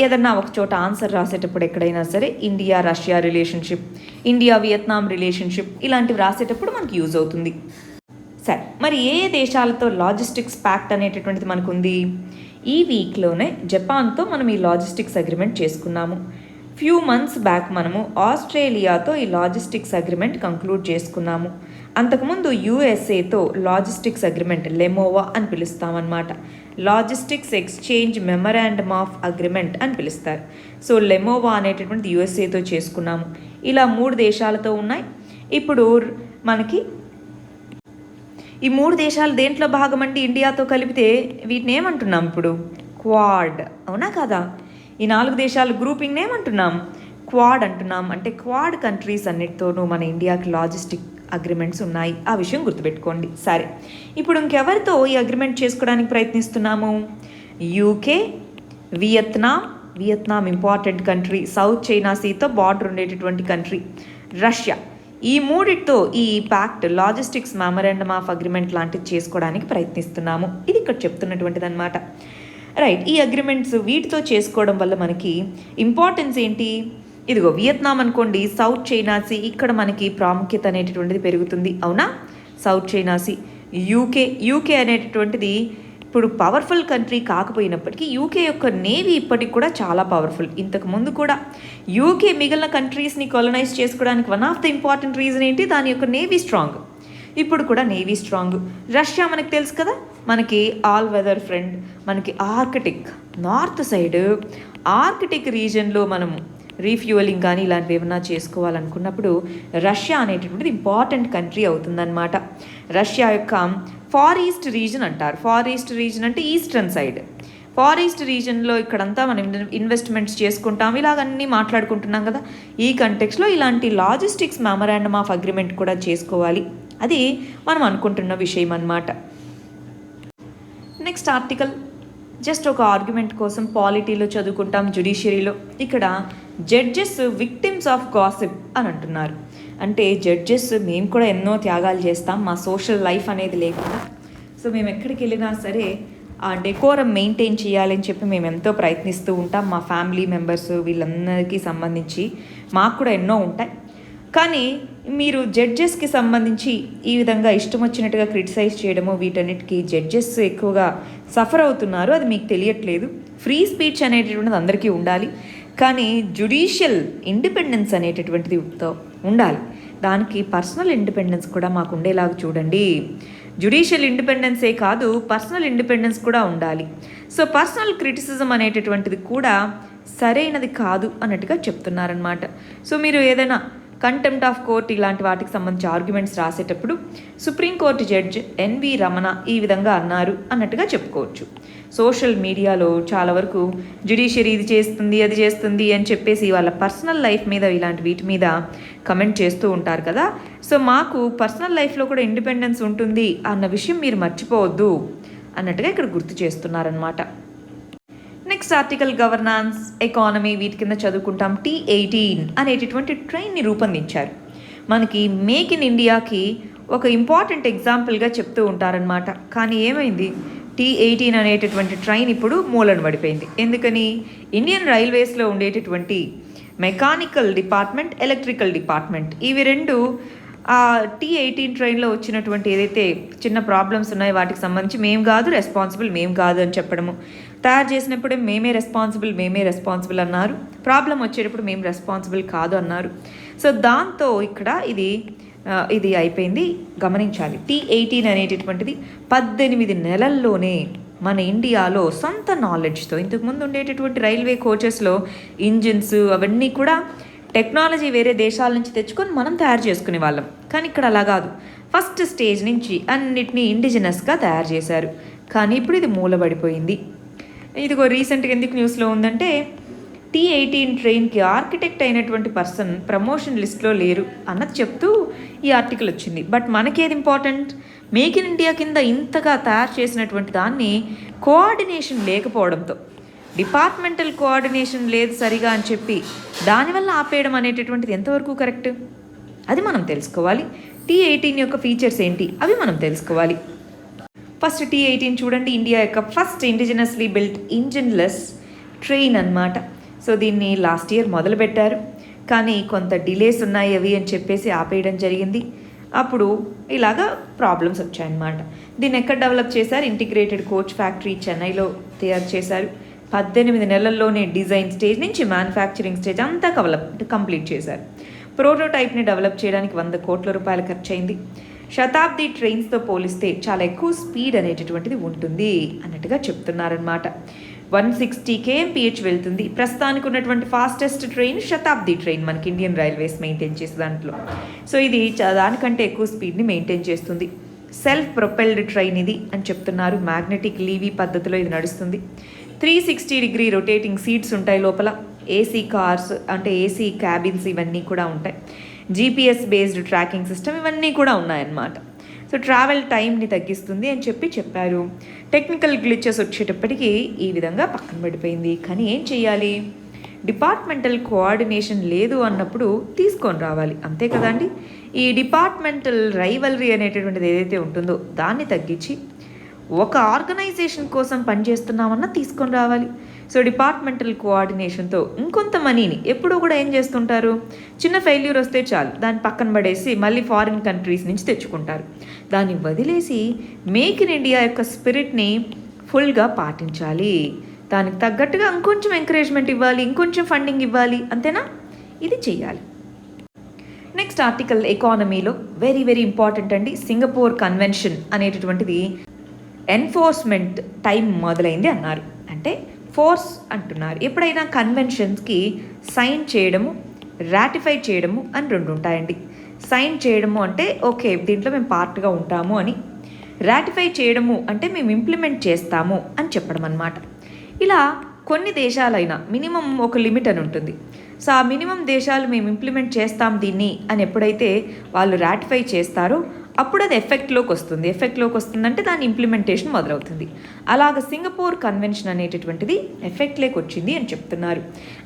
ఏదన్నా ఒక చోట ఆన్సర్ రాసేటప్పుడు ఎక్కడైనా సరే India Russia relationship, India Vietnam relationship ఇలాంటివి రాసేటప్పుడు మనకి యూజ్ అవుతుంది. సరే, మరి ఏ దేశాలతో లాజిస్టిక్స్ ప్యాక్ట్ అనేటటువంటిది మనకు ఉంది? ఈ వీక్లోనే జపాన్తో మనం ఈ లాజిస్టిక్స్ అగ్రిమెంట్ చేసుకున్నాము. ఫ్యూ మంత్స్ బ్యాక్ మనము ఆస్ట్రేలియాతో ఈ లాజిస్టిక్స్ అగ్రిమెంట్ కంక్లూడ్ చేసుకున్నాము. అంతకుముందు యూఎస్ఏతో లాజిస్టిక్స్ అగ్రిమెంట్ లెమోవా అని పిలుస్తామన్నమాట. Logistics exchange memorandum of agreement అని పిలుస్తారు. సో లెమోవా అనేటటువంటి యూఎస్ఏతో చేసుకున్నాము. ఇలా 3 దేశాలతో ఉన్నాయి. ఇప్పుడు మనకి ఈ 3 దేశాలు దేంట్లో భాగం అంటే ఇండియాతో కలిపితే వీటిని ఏమంటున్నాం ఇప్పుడు? క్వాడ్, అవునా కదా? ఈ 4 దేశాల గ్రూపింగ్ని ఏమంటున్నాం? క్వాడ్ అంటున్నాం. అంటే క్వాడ్ కంట్రీస్ అన్నిటితోనూ మన ఇండియాకి లాజిస్టిక్ అగ్రిమెంట్స్ ఉన్నాయి. ఆ విషయం గుర్తుపెట్టుకోండి. సరే, ఇప్పుడు ఇంకెవరితో ఈ అగ్రిమెంట్ చేసుకోవడానికి ప్రయత్నిస్తున్నాము? UK, Vietnam important country, south China సీతో బార్డర్ ఉండేటటువంటి కంట్రీ, రష్యా, ఈ 3తో ఈ pact logistics memorandum of agreement లాంటిది చేసుకోవడానికి ప్రయత్నిస్తున్నాము. ఇది ఇక్కడ చెప్తున్నటువంటిది అనమాట. రైట్, ఈ అగ్రిమెంట్స్ వీటితో చేసుకోవడం వల్ల మనకి ఇంపార్టెన్స్ ఏంటి? ఇదిగో వియత్నాం అనుకోండి, సౌత్ చైనా సీ, ఇక్కడ మనకి ప్రాముఖ్యత అనేటటువంటిది పెరుగుతుంది, అవునా? South China see. యూకే అనేటటువంటిది ఇప్పుడు పవర్ఫుల్ కంట్రీ కాకపోయినప్పటికీ యూకే యొక్క నేవీ ఇప్పటికి కూడా చాలా పవర్ఫుల్. ఇంతకుముందు కూడా యూకే మిగిలిన కంట్రీస్ని కొలనైజ్ చేసుకోవడానికి one of the important reason ఏంటి? దాని యొక్క నేవీ స్ట్రాంగ్. ఇప్పుడు కూడా నేవీ స్ట్రాంగ్. రష్యా మనకు తెలుసు కదా, మనకి ఆల్ వెదర్ ఫ్రెండ్, మనకి ఆర్కిటిక్ నార్త్ సైడ్ ఆర్కిటిక్ రీజన్లో మనం రీఫ్యూయలింగ్ కానీ ఇలాంటివి ఏమన్నా చేసుకోవాలనుకున్నప్పుడు రష్యా అనేటటువంటిది ఇంపార్టెంట్ కంట్రీ అవుతుందన్నమాట. రష్యా యొక్క ఫార్ ఈస్ట్ రీజన్ అంటారు. ఫార్ ఈస్ట్ రీజన్ అంటే ఈస్టర్న్ సైడ్. ఫార్ ఈస్ట్ రీజన్లో ఇక్కడంతా మనం ఇన్వెస్ట్మెంట్స్ చేసుకుంటాం, ఇలాగన్నీ మాట్లాడుకుంటున్నాం కదా. ఈ కంటెక్స్లో ఇలాంటి లాజిస్టిక్స్ మెమరాండమ్ ఆఫ్ అగ్రిమెంట్ కూడా చేసుకోవాలి, అది మనం అనుకుంటున్న విషయం అన్నమాట. నెక్స్ట్ ఆర్టికల్ జస్ట్ ఒక ఆర్గ్యుమెంట్ కోసం పాలిటీలో చదువుకుంటాం, జ్యుడిషియరీలో. ఇక్కడ జడ్జెస్ విక్టిమ్స్ ఆఫ్ గాసిప్ అని అంటున్నారు. అంటే జడ్జెస్ మేము కూడా ఎన్నో త్యాగాలు చేస్తాం, మా సోషల్ లైఫ్ అనేది లేకుండా. సో మేము ఎక్కడికి వెళ్ళినా సరే ఆ డెకోరం మెయింటైన్ చేయాలని చెప్పి మేము ఎంతో ప్రయత్నిస్తూ ఉంటాం. మా ఫ్యామిలీ మెంబర్స్ వీళ్ళందరికీ సంబంధించి మాకు కూడా ఎన్నో ఉంటాయి. కానీ మీరు జడ్జెస్కి సంబంధించి ఈ విధంగా ఇష్టం వచ్చినట్టుగా క్రిటిసైజ్ చేయడము, వీటన్నిటికీ జడ్జెస్ ఎక్కువగా సఫర్ అవుతున్నారు, అది మీకు తెలియట్లేదు. ఫ్రీ స్పీచ్ అనేటటువంటిది అందరికీ ఉండాలి, కానీ జ్యుడిషియల్ ఇండిపెండెన్స్ అనేటటువంటిది ఉండాలి. దానికి పర్సనల్ ఇండిపెండెన్స్ కూడా మాకు ఉండేలాగా చూడండి. జ్యుడిషియల్ ఇండిపెండెన్సే కాదు, పర్సనల్ ఇండిపెండెన్స్ కూడా ఉండాలి. సో పర్సనల్ క్రిటిసిజం అనేటటువంటిది కూడా సరైనది కాదు అన్నట్టుగా చెప్తున్నారనమాట. సో మీరు ఏదైనా కంటెంప్ట్ ఆఫ్ కోర్ట్ ఇలాంటి వాటికి సంబంధించి ఆర్గ్యుమెంట్స్ రాసేటప్పుడు సుప్రీంకోర్టు జడ్జ్ ఎన్వి రమణ ఈ విధంగా అన్నారు అన్నట్టుగా చెప్పుకోవచ్చు. సోషల్ మీడియాలో చాలా వరకు జ్యుడిషియరీ ఇది చేస్తుంది అది చేస్తుంది అని చెప్పేసి వాళ్ళ పర్సనల్ లైఫ్ మీద ఇలాంటి వీటి మీద కమెంట్ చేస్తూ ఉంటారు కదా. సో మాకు పర్సనల్ లైఫ్లో కూడా ఇండిపెండెన్స్ ఉంటుంది అన్న విషయం మీరు మర్చిపోవద్దు అన్నట్టుగా ఇక్కడ గుర్తు చేస్తున్నారనమాట. నెక్స్ట్ ఆర్టికల్ గవర్నాన్స్, ఎకానమీ వీటి కింద చదువుకుంటాం. T18 అనేటటువంటి ట్రైన్ని రూపొందించారు. మనకి మేక్ ఇన్ ఇండియాకి ఒక ఇంపార్టెంట్ ఎగ్జాంపుల్గా చెప్తూ ఉంటారనమాట. కానీ ఏమైంది, T18 అనేటటువంటి ట్రైన్ ఇప్పుడు మూలన పడిపోయింది. ఎందుకని? ఇండియన్ రైల్వేస్లో ఉండేటటువంటి మెకానికల్ డిపార్ట్మెంట్, ఎలక్ట్రికల్ డిపార్ట్మెంట్ ఇవి రెండు T18 ట్రైన్లో వచ్చినటువంటి ఏదైతే చిన్న ప్రాబ్లమ్స్ ఉన్నాయో వాటికి సంబంధించి మేము కాదు అని చెప్పడము, తయారు చేసినప్పుడే మేమే రెస్పాన్సిబుల్ అన్నారు, ప్రాబ్లం వచ్చేటప్పుడు మేము రెస్పాన్సిబుల్ కాదు అన్నారు. సో దాంతో ఇక్కడ ఇది అయిపోయింది. గమనించాలి, T18 అనేటటువంటిది 18 నెలల్లోనే మన ఇండియాలో సొంత నాలెడ్జ్తో, ఇంతకుముందు ఉండేటటువంటి రైల్వే కోచెస్లో ఇంజిన్స్ అవన్నీ కూడా టెక్నాలజీ వేరే దేశాల నుంచి తెచ్చుకొని మనం తయారు చేసుకునే వాళ్ళం. కానీ ఇక్కడ అలా కాదు, ఫస్ట్ స్టేజ్ నుంచి అన్నిటినీ ఇండిజినస్గా తయారు చేశారు. కానీ ఇప్పుడు ఇది మూలబడిపోయింది. ఇదిగో రీసెంట్గా ఎందుకు న్యూస్లో ఉందంటే, T18 ట్రైన్కి ఆర్కిటెక్ట్ అయినటువంటి పర్సన్ ప్రమోషన్ లిస్ట్లో లేరు అన్నది చెప్తూ ఈ ఆర్టికల్ వచ్చింది. బట్ మనకేది ఇంపార్టెంట్, మేక్ ఇన్ ఇండియా కింద ఇంతగా తయారు చేసినటువంటి దాన్ని కోఆర్డినేషన్ లేకపోవడంతో, డిపార్ట్మెంటల్ కోఆర్డినేషన్ లేదు సరిగా అని చెప్పి దానివల్ల ఆపేయడం అనేటటువంటిది ఎంతవరకు కరెక్ట్, అది మనం తెలుసుకోవాలి. T18 యొక్క ఫీచర్స్ ఏంటి అవి మనం తెలుసుకోవాలి. ఫస్ట్ T18 చూడండి, ఇండియా యొక్క ఫస్ట్ ఇండిజినస్లీ బిల్ట్ ఇంజిన్లెస్ ట్రైన్ అన్నమాట. సో దీన్ని లాస్ట్ ఇయర్ మొదలుపెట్టారు, కానీ కొంత డిలేస్ ఉన్నాయి అవి అని చెప్పేసి ఆపేయడం జరిగింది. అప్పుడు ఇలాగా ప్రాబ్లమ్స్ వచ్చాయన్నమాట. దీన్ని ఎక్కడ డెవలప్ చేశారు? ఇంటిగ్రేటెడ్ కోచ్ ఫ్యాక్టరీ చెన్నైలో తయారు చేశారు. 18 నెలల్లోనే డిజైన్ స్టేజ్ నుంచి మ్యానుఫ్యాక్చరింగ్ స్టేజ్ అంతా కంప్లీట్ చేశారు. ప్రోటోటైప్ని డెవలప్ చేయడానికి 100 కోట్ల రూపాయలు ఖర్చు అయింది. శతాబ్ది ట్రైన్స్తో పోలిస్తే చాలా ఎక్కువ స్పీడ్ అనేటటువంటిది ఉంటుంది అన్నట్టుగా చెప్తున్నారనమాట. 160 kmph వెళ్తుంది. ప్రస్తుతానికి ఉన్నటువంటి ఫాస్టెస్ట్ ట్రైన్ శతాబ్ది ట్రైన్ మనకి ఇండియన్ రైల్వేస్ మెయింటైన్ చేసే దాంట్లో. సో ఇది దానికంటే ఎక్కువ స్పీడ్ని మెయింటైన్ చేస్తుంది. సెల్ఫ్ ప్రొపెల్డ్ ట్రైన్ ఇది అని చెప్తున్నారు. మ్యాగ్నెటిక్ లీవీ పద్ధతిలో ఇది నడుస్తుంది. 360 డిగ్రీ రొటేటింగ్ సీట్స్ ఉంటాయి లోపల. ఏసీ కార్స్ అంటే ఏసీ క్యాబిన్స్ ఇవన్నీ కూడా ఉంటాయి. GPS బేస్డ్ ట్రాకింగ్ సిస్టమ్ ఇవన్నీ కూడా ఉన్నాయన్నమాట. సో ట్రావెల్ టైంని తగ్గిస్తుంది అని చెప్పారు. టెక్నికల్ గ్లిచెస్ వచ్చేటప్పటికి ఈ విధంగా పక్కన పడిపోయింది. కానీ ఏం చేయాలి, డిపార్ట్మెంటల్ కోఆర్డినేషన్ లేదు అన్నప్పుడు తీసుకొని రావాలి, అంతే కదండి. ఈ డిపార్ట్మెంటల్ రైవలరీ అనేటటువంటిది ఏదైతే ఉంటుందో దాన్ని తగ్గించి ఒక ఆర్గనైజేషన్ కోసం పనిచేస్తున్నామన్నా తీసుకొని రావాలి. సో డిపార్ట్మెంటల్ కోఆర్డినేషన్తో ఇంకొంత మనీని ఎప్పుడూ కూడా ఏం చేస్తుంటారు, చిన్న ఫెయిల్యూర్ వస్తే చాలు దాన్ని పక్కన పడేసి మళ్ళీ ఫారిన్ కంట్రీస్ నుంచి తెచ్చుకుంటారు. దాన్ని వదిలేసి మేక్ ఇన్ ఇండియా యొక్క స్పిరిట్ని ఫుల్గా పాటించాలి. దానికి తగ్గట్టుగా ఇంకొంచెం ఎంకరేజ్మెంట్ ఇవ్వాలి, ఇంకొంచెం ఫండింగ్ ఇవ్వాలి, అంతేనా? ఇది చెయ్యాలి. నెక్స్ట్ ఆర్టికల్ ఎకానమీలో వెరీ వెరీ ఇంపార్టెంట్ అండి. సింగపూర్ కన్వెన్షన్ అనేటటువంటిది ఎన్ఫోర్స్మెంట్ టైం మొదలైంది అన్నారు. అంటే ఫోర్స్ అంటున్నారు. ఎప్పుడైనా కన్వెన్షన్స్కి సైన్ చేయడము, రాటిఫై చేయడము అని 2 ఉంటాయండి. సైన్ చేయడము అంటే ఓకే దీంట్లో మేము పార్ట్గా ఉంటాము అని, రాటిఫై చేయడము అంటే మేము ఇంప్లిమెంట్ చేస్తాము అని చెప్పడం అన్నమాట. ఇలా కొన్ని దేశాలైనా మినిమం ఒక లిమిట్ అని ఉంటుంది. సో ఆ మినిమం దేశాలు మేము ఇంప్లిమెంట్ చేస్తాం దీన్ని అని ఎప్పుడైతే వాళ్ళు రాటిఫై చేస్తారో అప్పుడు అది ఎఫెక్ట్లోకి వస్తుందంటే దాని ఇంప్లిమెంటేషన్ మొదలవుతుంది. అలాగ సింగపూర్ కన్వెన్షన్ అనేటటువంటిది ఎఫెక్ట్లోకి వచ్చింది అని చెప్తున్నారు.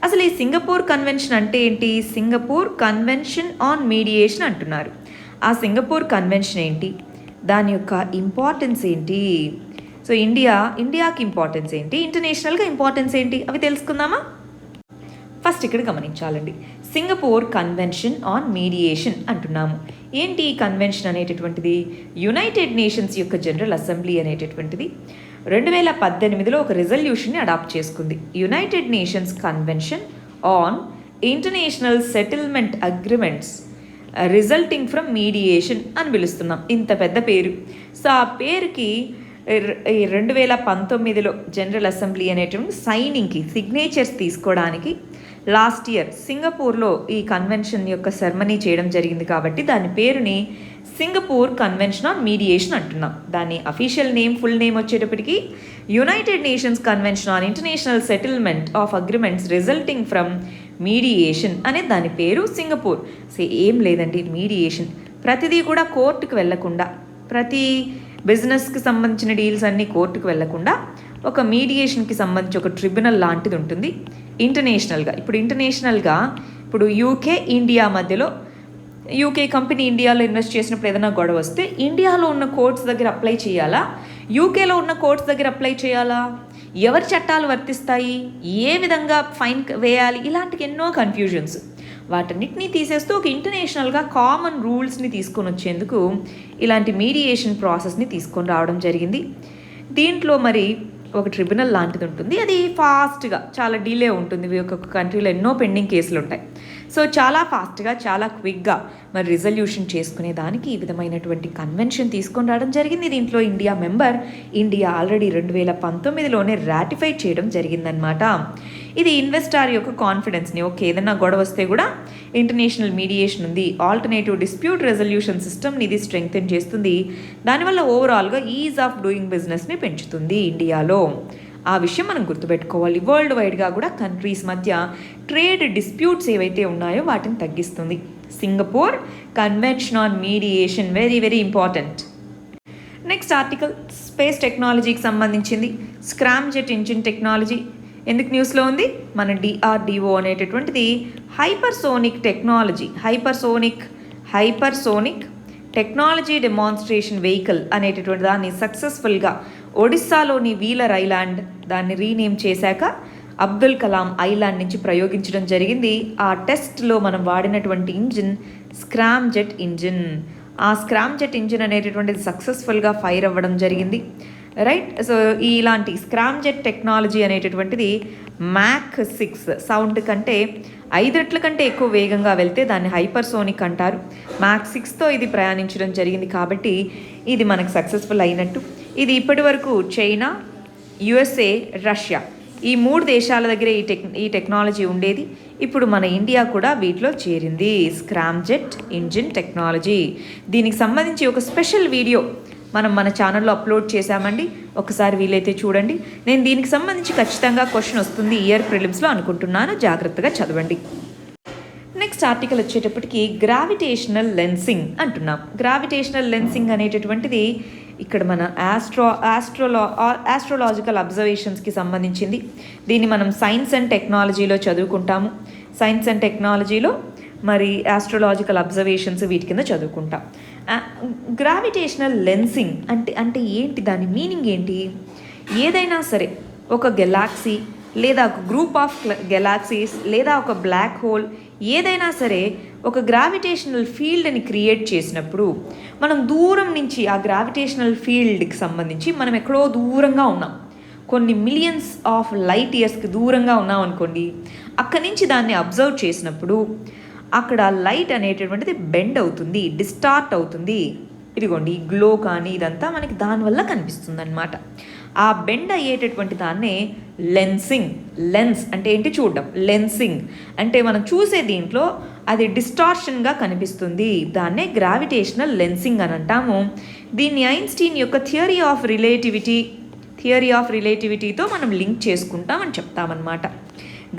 అసలు ఈ సింగపూర్ కన్వెన్షన్ అంటే ఏంటి? సింగపూర్ కన్వెన్షన్ ఆన్ మీడియేషన్ అంటున్నారు. ఆ సింగపూర్ కన్వెన్షన్ ఏంటి, దాని యొక్క ఇంపార్టెన్స్ ఏంటి, సో ఇండియాకి ఇంపార్టెన్స్ ఏంటి, ఇంటర్నేషనల్గా ఇంపార్టెన్స్ ఏంటి, అవి తెలుసుకుందామా? ఫస్ట్ ఇక్కడ గమనించాలండి, సింగపూర్ కన్వెన్షన్ ఆన్ మీడియేషన్ అంటున్నాము. ఏంటి ఈ కన్వెన్షన్ అనేటటువంటిది? యునైటెడ్ నేషన్స్ యొక్క జనరల్ అసెంబ్లీ అనేటటువంటిది 2018లో ఒక రెజల్యూషన్ని అడాప్ట్ చేసుకుంది. United nations convention on international settlement agreements resulting from mediation అని పిలుస్తున్నాం. ఇంత పెద్ద పేరు. సో ఆ పేరుకి 2019లో జనరల్ అసెంబ్లీ అనేటువంటి సైనింగ్కి, సిగ్నేచర్స్ తీసుకోవడానికి లాస్ట్ ఇయర్ సింగపూర్లో ఈ కన్వెన్షన్ యొక్క సెరమనీ చేయడం జరిగింది కాబట్టి దాని పేరుని సింగపూర్ కన్వెన్షన్ ఆన్ మీడియేషన్ అంటున్నాం. దాని అఫీషియల్ నేమ్, ఫుల్ నేమ్ వచ్చేటప్పటికి United nations convention on international settlement of agreements resulting from mediation అనే దాని పేరు సింగపూర్. ఏం లేదండి, మీడియేషన్ ప్రతిదీ కూడా కోర్టుకు వెళ్లకుండా, ప్రతి బిజినెస్కి సంబంధించిన డీల్స్ అన్నీ కోర్టుకు వెళ్లకుండా ఒక మీడియేషన్కి సంబంధించి ఒక ట్రిబ్యునల్ లాంటిది ఉంటుంది ఇంటర్నేషనల్గా. ఇప్పుడు యూకే ఇండియా మధ్యలో, యూకే కంపెనీ ఇండియాలో ఇన్వెస్ట్ చేసినప్పుడు ఏదైనా గొడవ వస్తే ఇండియాలో ఉన్న కోర్ట్స్ దగ్గర అప్లై చేయాలా, యూకేలో ఉన్న కోర్ట్స్ దగ్గర అప్లై చేయాలా, ఎవరి చట్టాలు వర్తిస్తాయి, ఏ విధంగా ఫైన్ వేయాలి, ఇలాంటి ఎన్నో కన్ఫ్యూజన్స్. వాటన్నిటినీ తీసేస్తూ ఒక ఇంటర్నేషనల్గా కామన్ రూల్స్ని తీసుకొని వచ్చేందుకు ఇలాంటి మీడియేషన్ ప్రాసెస్ని తీసుకొని రావడం జరిగింది. దీంట్లో మరి ఒక ట్రిబ్యునల్ లాంటిది ఉంటుంది. అది ఫాస్ట్గా, చాలా డిలే ఉంటుంది. ఒక్కొక్క కంట్రీలో ఎన్నో పెండింగ్ కేసులు ఉంటాయి. సో చాలా ఫాస్ట్గా, చాలా క్విక్గా మరి రిజల్యూషన్ చేసుకునే దానికి ఈ విధమైనటువంటి కన్వెన్షన్ తీసుకొని రావడం జరిగింది. దీంట్లో ఇండియా మెంబర్. ఇండియా ఆల్రెడీ 2019లోనే రాటిఫై చేయడం జరిగిందనమాట. ఇది ఇన్వెస్టార్ యొక్క కాన్ఫిడెన్స్ని, ఓకే ఏదైనా గొడవ వస్తే కూడా ఇంటర్నేషనల్ మీడియేషన్ ఉంది, ఆల్టర్నేటివ్ డిస్ప్యూట్ రెజల్యూషన్ సిస్టమ్ని ఇది స్ట్రెంగ్తెన్ చేస్తుంది. దానివల్ల ఓవరాల్గా ఈజ్ ఆఫ్ డూయింగ్ బిజినెస్ని పెంచుతుంది ఇండియాలో. ఆ విషయం మనం గుర్తుపెట్టుకోవాలి. వరల్డ్ వైడ్గా కూడా కంట్రీస్ మధ్య ట్రేడ్ డిస్ప్యూట్స్ ఏవైతే ఉన్నాయో వాటిని తగ్గిస్తుంది. Singapore convention on mediation very very important. Next article space టెక్నాలజీకి సంబంధించింది. స్క్రామ్జెట్ ఇంజిన్ టెక్నాలజీ ఎందుకు న్యూస్లో ఉంది? మన DRDO అనేటటువంటిది హైపర్సోనిక్ టెక్నాలజీ డెమాన్స్ట్రేషన్ వెహికల్ అనేటటువంటి దాన్ని సక్సెస్ఫుల్గా ఒడిస్సాలోని వీలర్ ఐలాండ్ దాన్ని రీనేమ్ చేశాక అబ్దుల్ కలాం ఐలాండ్ నుంచి ప్రయోగించడం జరిగింది. ఆ టెస్ట్లో మనం వాడినటువంటి ఇంజిన్ స్క్రామ్జెట్ ఇంజిన్. ఆ స్క్రామ్జెట్ ఇంజిన్ అనేటటువంటిది సక్సెస్ఫుల్గా ఫైర్ అవ్వడం జరిగింది, రైట్. సో ఇలాంటి స్క్రామ్జెట్ టెక్నాలజీ అనేటటువంటిది మ్యాక్ 6 సౌండ్ కంటే 5 రెట్ల కంటే ఎక్కువ వేగంగా వెళ్తే దాన్ని హైపర్సోనిక్ అంటారు. మ్యాక్ 6తో ఇది ప్రయాణించడం జరిగింది కాబట్టి ఇది మనకు సక్సెస్ఫుల్ అయినట్టు. ఇది ఇప్పటి వరకు చైనా, USA, రష్యా ఈ 3 దేశాల దగ్గర ఈ టెక్నాలజీ ఉండేది. ఇప్పుడు మన ఇండియా కూడా వీటిలో చేరింది. Scramjet engine technology. దీనికి సంబంధించి ఒక స్పెషల్ వీడియో మనం మన ఛానల్లో అప్లోడ్ చేశామండి, ఒకసారి వీలైతే చూడండి. నేను దీనికి సంబంధించి ఖచ్చితంగా క్వశ్చన్ వస్తుంది ఇయర్ ప్రిలిమ్స్లో అనుకుంటున్నాను, జాగ్రత్తగా చదవండి. నెక్స్ట్ ఆర్టికల్ వచ్చేటప్పటికి గ్రావిటేషనల్ లెన్సింగ్ అంటున్నాం. గ్రావిటేషనల్ లెన్సింగ్ అనేటటువంటిది ఇక్కడ మన ఆస్ట్రోలాజికల్ అబ్జర్వేషన్స్కి సంబంధించింది. దీన్ని మనం సైన్స్ అండ్ టెక్నాలజీలో చదువుకుంటాము. సైన్స్ అండ్ టెక్నాలజీలో మరి ఆస్ట్రోలాజికల్ అబ్జర్వేషన్స్ వీటి కింద చదువుకుంటాం. గ్రావిటేషనల్ లెన్సింగ్ అంటే ఏంటి, దాని మీనింగ్ ఏంటి? ఏదైనా సరే ఒక గెలాక్సీ లేదా ఒక గ్రూప్ ఆఫ్ గెలాక్సీస్ లేదా ఒక బ్లాక్ హోల్ ఏదైనా సరే ఒక గ్రావిటేషనల్ ఫీల్డ్ని క్రియేట్ చేసినప్పుడు మనం దూరం నుంచి ఆ గ్రావిటేషనల్ ఫీల్డ్కి సంబంధించి మనం ఎక్కడో దూరంగా ఉన్నాం, కొన్ని మిలియన్స్ ఆఫ్ లైట్ ఇయర్స్కి దూరంగా ఉన్నాం అనుకోండి. అక్కడి నుంచి దాన్ని అబ్జర్వ్ చేసినప్పుడు అక్కడ లైట్ అనేటటువంటిది బెండ్ అవుతుంది, డిస్టార్ట్ అవుతుంది. ఇదిగోండి ఈ గ్లో కానీ ఇదంతా మనకి దానివల్ల కనిపిస్తుంది అనమాట. ఆ బెండ్ అయ్యేటటువంటి దాన్నే లెన్సింగ్. లెన్స్ అంటే ఏంటి? చూడడం. లెన్సింగ్ అంటే మనం చూసే దీంట్లో అది డిస్టార్షన్గా కనిపిస్తుంది, దాన్నే గ్రావిటేషనల్ లెన్సింగ్ అని అంటాము. దీన్ని ఐన్స్టీన్ యొక్క థియరీ ఆఫ్ రిలేటివిటీతో మనం లింక్ చేసుకుంటామని చెప్తామన్నమాట.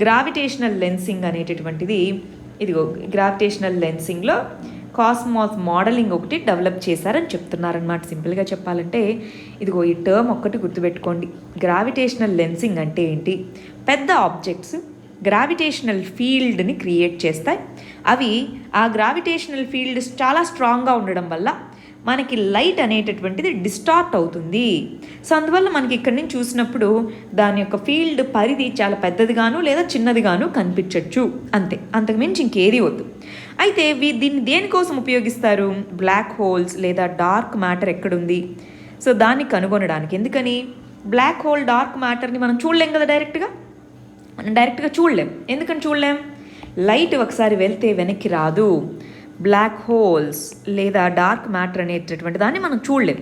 గ్రావిటేషనల్ లెన్సింగ్ అనేటటువంటిది ఇదిగో గ్రావిటేషనల్ లెన్సింగ్లో కాస్మాస్ మోడలింగ్ ఒకటి డెవలప్ చేశారని చెప్తున్నారనమాట. సింపుల్గా చెప్పాలంటే ఇదిగో ఈ టర్మ్ ఒక్కటి గుర్తుపెట్టుకోండి. గ్రావిటేషనల్ లెన్సింగ్ అంటే ఏంటి? పెద్ద ఆబ్జెక్ట్స్ గ్రావిటేషనల్ ఫీల్డ్ని క్రియేట్ చేస్తాయి. అవి ఆ గ్రావిటేషనల్ ఫీల్డ్ చాలా స్ట్రాంగ్గా ఉండడం వల్ల మనకి లైట్ అనేటటువంటిది డిస్టార్ట్ అవుతుంది. సో అందువల్ల మనకి ఇక్కడి నుంచి చూసినప్పుడు దాని యొక్క ఫీల్డ్ పరిధి చాలా పెద్దదిగాను లేదా చిన్నదిగాను కనిపించవచ్చు, అంతే, అంతకుమించి ఇంకేది వద్దు. అయితే దీన్ని దేనికోసం ఉపయోగిస్తారు? బ్లాక్ హోల్స్ లేదా డార్క్ మ్యాటర్ ఎక్కడుంది, సో దాన్ని కనుగొనడానికి. ఎందుకని? బ్లాక్ హోల్ డార్క్ మ్యాటర్ని మనం చూడలేం కదా డైరెక్ట్గా చూడలేం. ఎందుకని చూడలేం? లైట్ ఒకసారి వెళ్తే వెనక్కి రాదు. బ్లాక్ హోల్స్ లేదా డార్క్ మ్యాటర్ అనేటటువంటి దాన్ని మనం చూడలేం.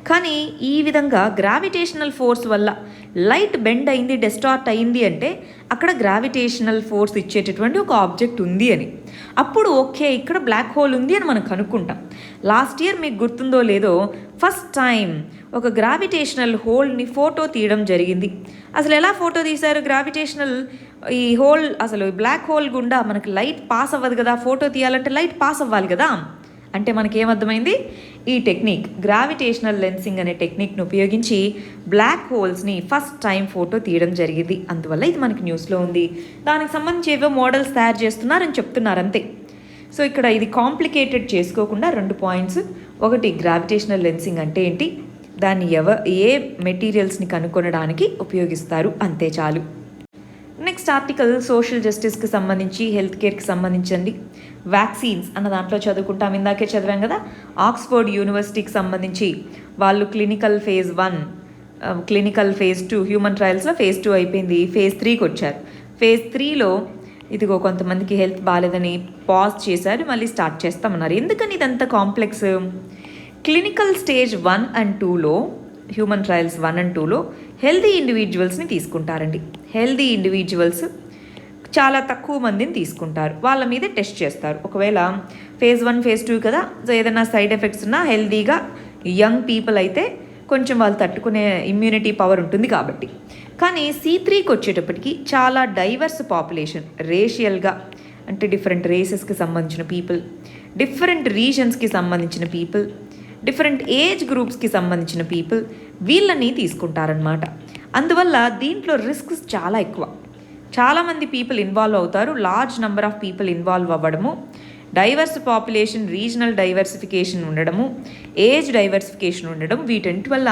కానీ ఈ విధంగా గ్రావిటేషనల్ ఫోర్స్ వల్ల లైట్ బెండ్ అయింది, డిస్టార్ట్ అయింది అంటే అక్కడ గ్రావిటేషనల్ ఫోర్స్ ఇచ్చేటటువంటి ఒక ఆబ్జెక్ట్ ఉంది అని. అప్పుడు ఓకే, ఇక్కడ బ్లాక్ హోల్ ఉంది అని మనం కనుక్కుంటాం. లాస్ట్ ఇయర్ మీకు గుర్తుందో లేదో, ఫస్ట్ టైం ఒక గ్రావిటేషనల్ హోల్ని ఫోటో తీయడం జరిగింది. అసలు ఎలా ఫోటో తీశారు? గ్రావిటేషనల్ ఈ హోల్, అసలు బ్లాక్ హోల్ గుండా మనకి లైట్ పాస్ అవ్వదు కదా, ఫోటో తీయాలంటే లైట్ పాస్ అవ్వాలి కదా. అంటే మనకి ఏమర్థమైంది? ఈ టెక్నిక్, గ్రావిటేషనల్ లెన్సింగ్ అనే టెక్నిక్ను ఉపయోగించి బ్లాక్ హోల్స్ని ఫస్ట్ టైం ఫోటో తీయడం జరిగింది. అందువల్ల ఇది మనకి న్యూస్లో ఉంది. దానికి సంబంధించి ఏవో మోడల్స్ తయారు చేస్తున్నారని చెప్తున్నారు అంతే. సో ఇక్కడ ఇది కాంప్లికేటెడ్ చేసుకోకుండా 2 పాయింట్స్. ఒకటి, గ్రావిటేషనల్ లెన్సింగ్ అంటే ఏంటి, దాన్ని ఏ మెటీరియల్స్ని కనుక్కొనడానికి ఉపయోగిస్తారు, అంతే చాలు. నెక్స్ట్ ఆర్టికల్ సోషల్ జస్టిస్కి సంబంధించి, హెల్త్ కేర్కి సంబంధించండి. వ్యాక్సిన్స్ అన్న దాంట్లో చదువుకుంటాం, ఇందాకే చదివాం కదా. ఆక్స్ఫర్డ్ యూనివర్సిటీకి సంబంధించి వాళ్ళు clinical phase 1, clinical phase 2, human ట్రయల్స్లో ఫేజ్ 2 అయిపోయింది, ఫేజ్ 3కి వచ్చారు. ఫేజ్ 3లో ఇదిగో కొంతమందికి హెల్త్ బాగాలేదని పాజ్ చేశారు, మళ్ళీ స్టార్ట్ చేస్తామన్నారు. ఎందుకని ఇదంతా కాంప్లెక్స్? క్లినికల్ స్టేజ్ 1 and 2లో, హ్యూమన్ ట్రయల్స్ 1 and 2లో హెల్దీ ఇండివిజువల్స్ని తీసుకుంటారండి. హెల్దీ ఇండివిజువల్స్ చాలా తక్కువ మందిని తీసుకుంటారు, వాళ్ళ మీద టెస్ట్ చేస్తారు. ఒకవేళ ఫేజ్ 1 ఫేజ్ 2 కదా, సో ఏదైనా సైడ్ ఎఫెక్ట్స్ ఉన్నా హెల్దీగా యంగ్ పీపుల్ అయితే కొంచెం వాళ్ళు తట్టుకునే ఇమ్యూనిటీ పవర్ ఉంటుంది కాబట్టి. కానీ C3కి వచ్చేటప్పటికి చాలా డైవర్స్ పాపులేషన్, రేషియల్గా అంటే డిఫరెంట్ రేసెస్కి సంబంధించిన పీపుల్, డిఫరెంట్ రీజన్స్కి సంబంధించిన పీపుల్, డిఫరెంట్ ఏజ్ గ్రూప్స్కి సంబంధించిన పీపుల్, వీళ్ళని తీసుకుంటారనమాట. అందువల్ల దీంట్లో రిస్క్స్ చాలా ఎక్కువ. చాలామంది పీపుల్ ఇన్వాల్వ్ అవుతారు, large number of people involve అవ్వడము, డైవర్స్ పాపులేషన్, రీజనల్ డైవర్సిఫికేషన్ ఉండడము, ఏజ్ డైవర్సిఫికేషన్ ఉండడం, వీటన్నిటి వల్ల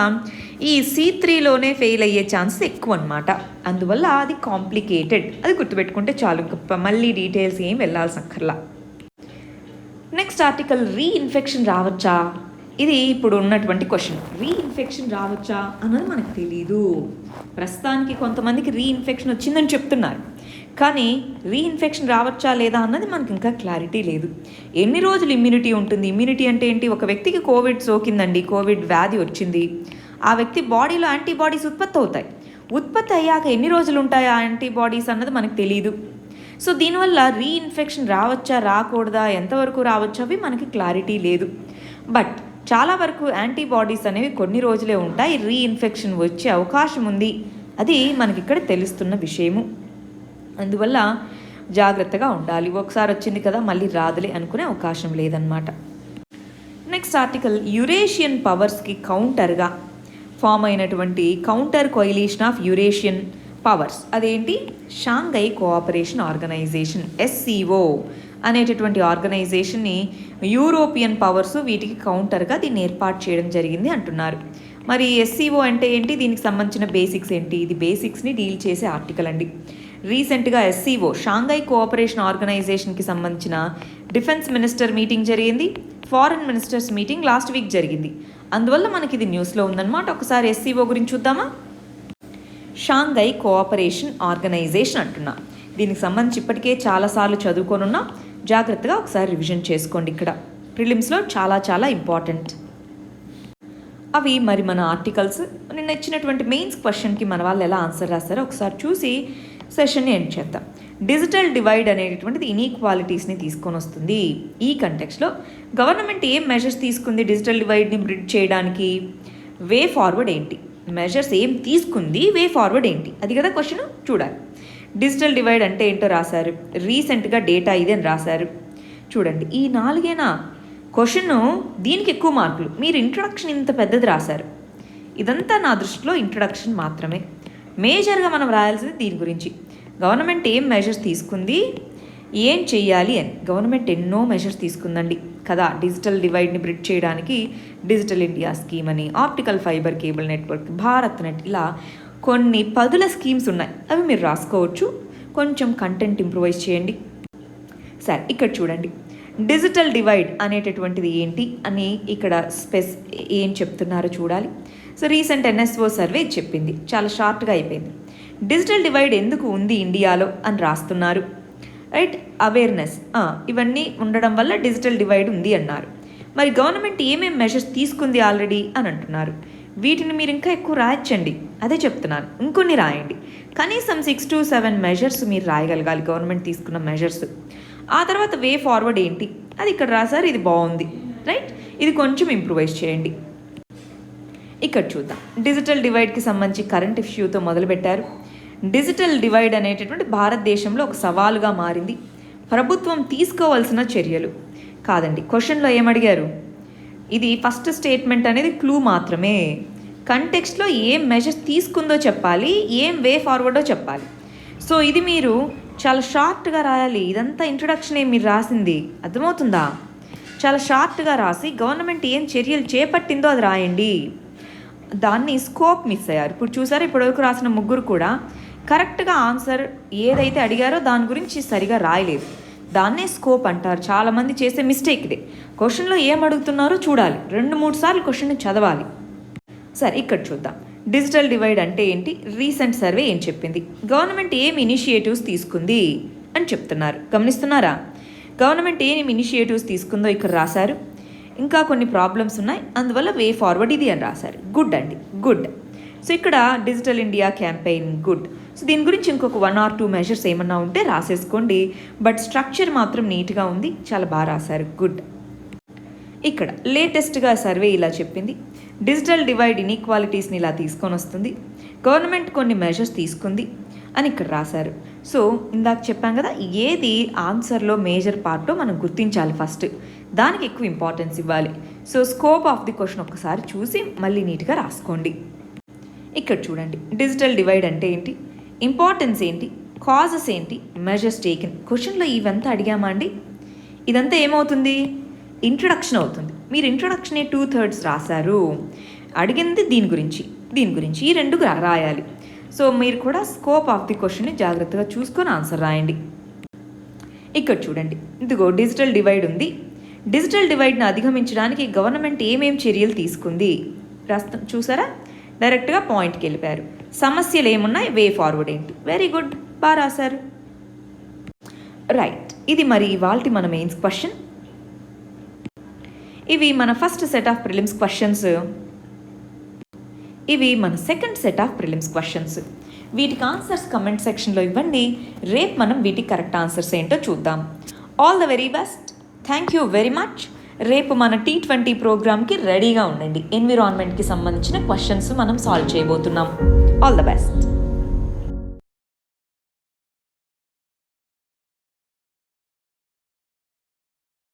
ఈ C3లోనే ఫెయిల్ అయ్యే ఛాన్సెస్ ఎక్కువ అనమాట. అందువల్ల అది కాంప్లికేటెడ్, అది గుర్తుపెట్టుకుంటే చాలు, మళ్ళీ డీటెయిల్స్ ఏం వెళ్ళాల్సిన అక్కర్లా. నెక్స్ట్ ఆర్టికల్, రీఇన్ఫెక్షన్ రావచ్చా? ఇది ఇప్పుడు ఉన్నటువంటి క్వశ్చన్. రీఇన్ఫెక్షన్ రావచ్చా అన్నది మనకు తెలీదు. ప్రస్తుతానికి కొంతమందికి రీఇన్ఫెక్షన్ వచ్చిందని చెప్తున్నారు, కానీ రీఇన్ఫెక్షన్ రావచ్చా లేదా అన్నది మనకి ఇంకా క్లారిటీ లేదు. ఎన్ని రోజులు ఇమ్యూనిటీ ఉంటుంది? ఇమ్యూనిటీ అంటే ఏంటి? ఒక వ్యక్తికి కోవిడ్ సోకిందండి, కోవిడ్ వ్యాధి వచ్చింది, ఆ వ్యక్తి బాడీలో యాంటీబాడీస్ ఉత్పత్తి అవుతాయి. ఉత్పత్తి అయ్యాక ఎన్ని రోజులు ఉంటాయి ఆ యాంటీబాడీస్ అన్నది మనకు తెలియదు. సో దీనివల్ల రీఇన్ఫెక్షన్ రావచ్చా, రాకూడదా, ఎంతవరకు రావచ్చు అవి మనకి క్లారిటీ లేదు. బట్ చాలా వరకు యాంటీబాడీస్ అనేవి కొన్ని రోజులే ఉంటాయి, రీఇన్ఫెక్షన్ వచ్చే అవకాశం ఉంది, అది మనకి ఇక్కడ తెలుస్తున్న విషయము. అందువల్ల జాగ్రత్తగా ఉండాలి. ఒకసారి వచ్చింది కదా మళ్ళీ రాదులే అనుకునే అవకాశం లేదన్నమాట. నెక్స్ట్ ఆర్టికల్, యురేషియన్ పవర్స్కి కౌంటర్గా ఫామ్ అయినటువంటి counter coalition of Eurasian powers, అదేంటి? షాంఘై కోఆపరేషన్ ఆర్గనైజేషన్, SCO అనేటటువంటి ఆర్గనైజేషన్ని యూరోపియన్ పవర్స్ వీటికి కౌంటర్గా దీన్ని ఏర్పాటు చేయడం జరిగింది అంటున్నారు. మరి SCO అంటే ఏంటి, దీనికి సంబంధించిన బేసిక్స్ ఏంటి? ఇది బేసిక్స్ని డీల్ చేసే ఆర్టికల్ అండి. రీసెంట్గా SCO, షాంఘై కోఆపరేషన్ ఆర్గనైజేషన్కి సంబంధించిన డిఫెన్స్ మినిస్టర్ మీటింగ్ జరిగింది, foreign ministers meeting last week జరిగింది. అందువల్ల మనకి ఇది న్యూస్లో ఉందన్నమాట. ఒకసారి SCO గురించి చూద్దామా? షాంఘై కోఆపరేషన్ ఆర్గనైజేషన్ అంటున్నా. దీనికి సంబంధించి ఇప్పటికే చాలాసార్లు చదువుకోనున్నా, జాగ్రత్తగా ఒకసారి రివిజన్ చేసుకోండి. ఇక్కడ ప్రిలిమ్స్లో చాలా చాలా ఇంపార్టెంట్ అవి. మరి మన ఆర్టికల్స్ నిన్న ఇచ్చినటువంటి మెయిన్స్ క్వశ్చన్కి మన వాళ్ళు ఎలా ఆన్సర్ రాస్తారో ఒకసారి చూసి సెషన్ని ఎండ్ చేద్దాం. డిజిటల్ డివైడ్ అనేటటువంటిది ఇన్ఈక్వాలిటీస్ని తీసుకొని వస్తుంది. ఈ కంటెక్స్లో గవర్నమెంట్ ఏం మెజర్స్ తీసుకుంది డిజిటల్ డివైడ్ని బ్రిడ్జ్ చేయడానికి? వే ఫార్వర్డ్ ఏంటి? మెజర్స్ ఏం తీసుకుంది, వే ఫార్వర్డ్ ఏంటి, అది కదా క్వశ్చన్. చూడాలి. డిజిటల్ డివైడ్ అంటే ఏంటో రాశారు, రీసెంట్గా డేటా ఇది అని రాశారు. చూడండి, ఈ 4 క్వశ్చన్, దీనికి ఎక్కువ మార్కులు. మీరు ఇంట్రడక్షన్ ఇంత పెద్దది రాశారు. ఇదంతా నా దృష్టిలో ఇంట్రడక్షన్ మాత్రమే. మేజర్గా మనం రాయాల్సింది దీని గురించి, గవర్నమెంట్ ఏం మెజర్స్ తీసుకుంది, ఏం చెయ్యాలి అని. గవర్నమెంట్ ఎన్నో మెజర్స్ తీసుకుందండి కదా డిజిటల్ డివైడ్ని బ్రిడ్జ్ చేయడానికి. డిజిటల్ ఇండియా స్కీమ్ అని, optical fibre cable network, Bharat net, ఇలా కొన్ని 10 స్కీమ్స్ ఉన్నాయి. అవి మీరు రాసుకోవచ్చు, కొంచెం కంటెంట్ ఇంప్రూవైజ్ చేయండి. సరే, ఇక్కడ చూడండి, డిజిటల్ డివైడ్ అనేటటువంటిది ఏంటి అని ఇక్కడ ఏం చెప్తున్నారో చూడాలి. సో రీసెంట్ NSO సర్వే చెప్పింది, చాలా షార్ట్గా అయిపోయింది. డిజిటల్ డివైడ్ ఎందుకు ఉంది ఇండియాలో అని రాస్తున్నారు, రైట్? అవేర్నెస్, ఇవన్నీ ఉండడం వల్ల డిజిటల్ డివైడ్ ఉంది అన్నారు. మరి గవర్నమెంట్ ఏమేమి మెజర్స్ తీసుకుంది ఆల్రెడీ అని అంటున్నారు. వీటిని మీరు ఇంకా ఎక్కువ రాయొచ్చండి, అదే చెప్తున్నాను, ఇంకొన్ని రాయండి. కనీసం 6 to 7 మెజర్స్ మీరు రాయగలగాలి, గవర్నమెంట్ తీసుకున్న మెజర్స్. ఆ తర్వాత వే ఫార్వర్డ్ ఏంటి అది ఇక్కడ రాశారు, ఇది బాగుంది, రైట్. ఇది కొంచెం ఇంప్రూవైజ్ చేయండి. ఇక్కడ చూద్దాం, డిజిటల్ డివైడ్కి సంబంధించి కరెంట్ ఇష్యూతో మొదలుపెట్టారు. డిజిటల్ డివైడ్ అనేటటువంటి భారతదేశంలో ఒక సవాలుగా మారింది. ప్రభుత్వం తీసుకోవాల్సిన చర్యలు కాదండి. క్వశ్చన్లో ఏమడిగారు, ఇది ఫస్ట్ స్టేట్మెంట్ అనేది క్లూ మాత్రమే. కంటెక్స్ట్లో ఏం మెజర్స్ తీసుకుందో చెప్పాలి, ఏం వే ఫార్వర్డో చెప్పాలి. సో ఇది మీరు చాలా షార్ట్గా రాయాలి. ఇదంతా ఇంట్రొడక్షన్ ఏం మీరు రాసింది, అర్థమవుతుందా? చాలా షార్ట్గా రాసి గవర్నమెంట్ ఏం చర్యలు చేపట్టిందో అది రాయండి. దాన్ని స్కోప్ మిస్ అయ్యారు. ఇప్పుడు చూసారు, ఇప్పటివరకు రాసిన ముగ్గురు కూడా కరెక్ట్గా ఆన్సర్ ఏదైతే అడిగారో దాని గురించి సరిగా రాయలేదు. దాన్నే స్కోప్ అంటారు. చాలామంది చేసే మిస్టేక్ ఇదే. క్వశ్చన్లో ఏం అడుగుతున్నారో చూడాలి, 2-3 సార్లు క్వశ్చన్ని చదవాలి. సరే, ఇక్కడ చూద్దాం. డిజిటల్ డివైడ్ అంటే ఏంటి, రీసెంట్ సర్వే ఏం చెప్పింది, గవర్నమెంట్ ఏం ఇనిషియేటివ్స్ తీసుకుంది అని చెప్తున్నారు. గమనిస్తున్నారా? గవర్నమెంట్ ఏం ఇనిషియేటివ్స్ తీసుకుందో ఇక్కడ రాశారు. ఇంకా కొన్ని ప్రాబ్లమ్స్ ఉన్నాయి, అందువల్ల వే ఫార్వర్డ్ ఇది అని రాశారు. గుడ్ అండి, గుడ్. సో ఇక్కడ digital India campaign, good. So దీని గురించి ఇంకొక 1 or 2 మెజర్స్ ఏమన్నా ఉంటే రాసేసుకోండి. బట్ స్ట్రక్చర్ మాత్రం నీట్గా ఉంది, చాలా బాగా రాశారు, గుడ్. ఇక్కడ లేటెస్ట్గా సర్వే ఇలా చెప్పింది, డిజిటల్ డివైడ్ ఇన్ఈక్వాలిటీస్ని ఇలా తీసుకొని వస్తుంది, గవర్నమెంట్ కొన్ని మెజర్స్ తీసుకుంది అని ఇక్కడ రాశారు. సో ఇందాక చెప్పాం కదా, ఏది ఆన్సర్లో మేజర్ పార్టో మనం గుర్తించాలి ఫస్ట్, దానికి ఎక్కువ ఇంపార్టెన్స్ ఇవ్వాలి. So scope of the question ఒక్కసారి చూసి మళ్ళీ నీట్గా రాసుకోండి. ఇక్కడ చూడండి, డిజిటల్ డివైడ్ అంటే ఏంటి, ఇంపార్టెన్స్ ఏంటి, కాజెస్ ఏంటి, మెజర్స్ టేకెన్. క్వశ్చన్లో ఇవంతా అడిగామా అండి? ఇదంతా ఏమవుతుంది, ఇంట్రొడక్షన్ అవుతుంది. మీరు ఇంట్రొడక్షన్ 2/3 రాశారు, అడిగింది దీని గురించి ఈ 2 రాయాలి. సో మీరు కూడా స్కోప్ ఆఫ్ ది క్వశ్చన్ని జాగ్రత్తగా చూసుకొని ఆన్సర్ రాయండి. ఇక్కడ చూడండి, ఇదిగో డిజిటల్ డివైడ్ ఉంది. డిజిటల్ డివైడ్ని అధిగమించడానికి గవర్నమెంట్ ఏమేం చర్యలు తీసుకుంది చూసారా? డైరెక్ట్గా పాయింట్కి వెళ్ళిపోయారు. సమస్యలు ఏమున్నాయి, వే ఫార్వర్డ్ ఏంటి, వెరీ గుడ్, బాగా రాశారు, రైట్. ఇది మరి ఇవాల్టి మన మెయిన్స్ క్వశ్చన్. ఇవి మన first set of prelims questions. ఇవి మన second set of prelims questions. వీటికి ఆన్సర్స్ కమెంట్ సెక్షన్లో ఇవ్వండి. రేపు మనం వీటికి కరెక్ట్ ఆన్సర్స్ ఏంటో చూద్దాం. All the very best, thank you very much. రేపు మన T20 ప్రోగ్రామ్కి రెడీగా ఉండండి. ఎన్విరాన్మెంట్కి సంబంధించిన క్వశ్చన్స్ మనం సాల్వ్ చేయబోతున్నాం. All the best.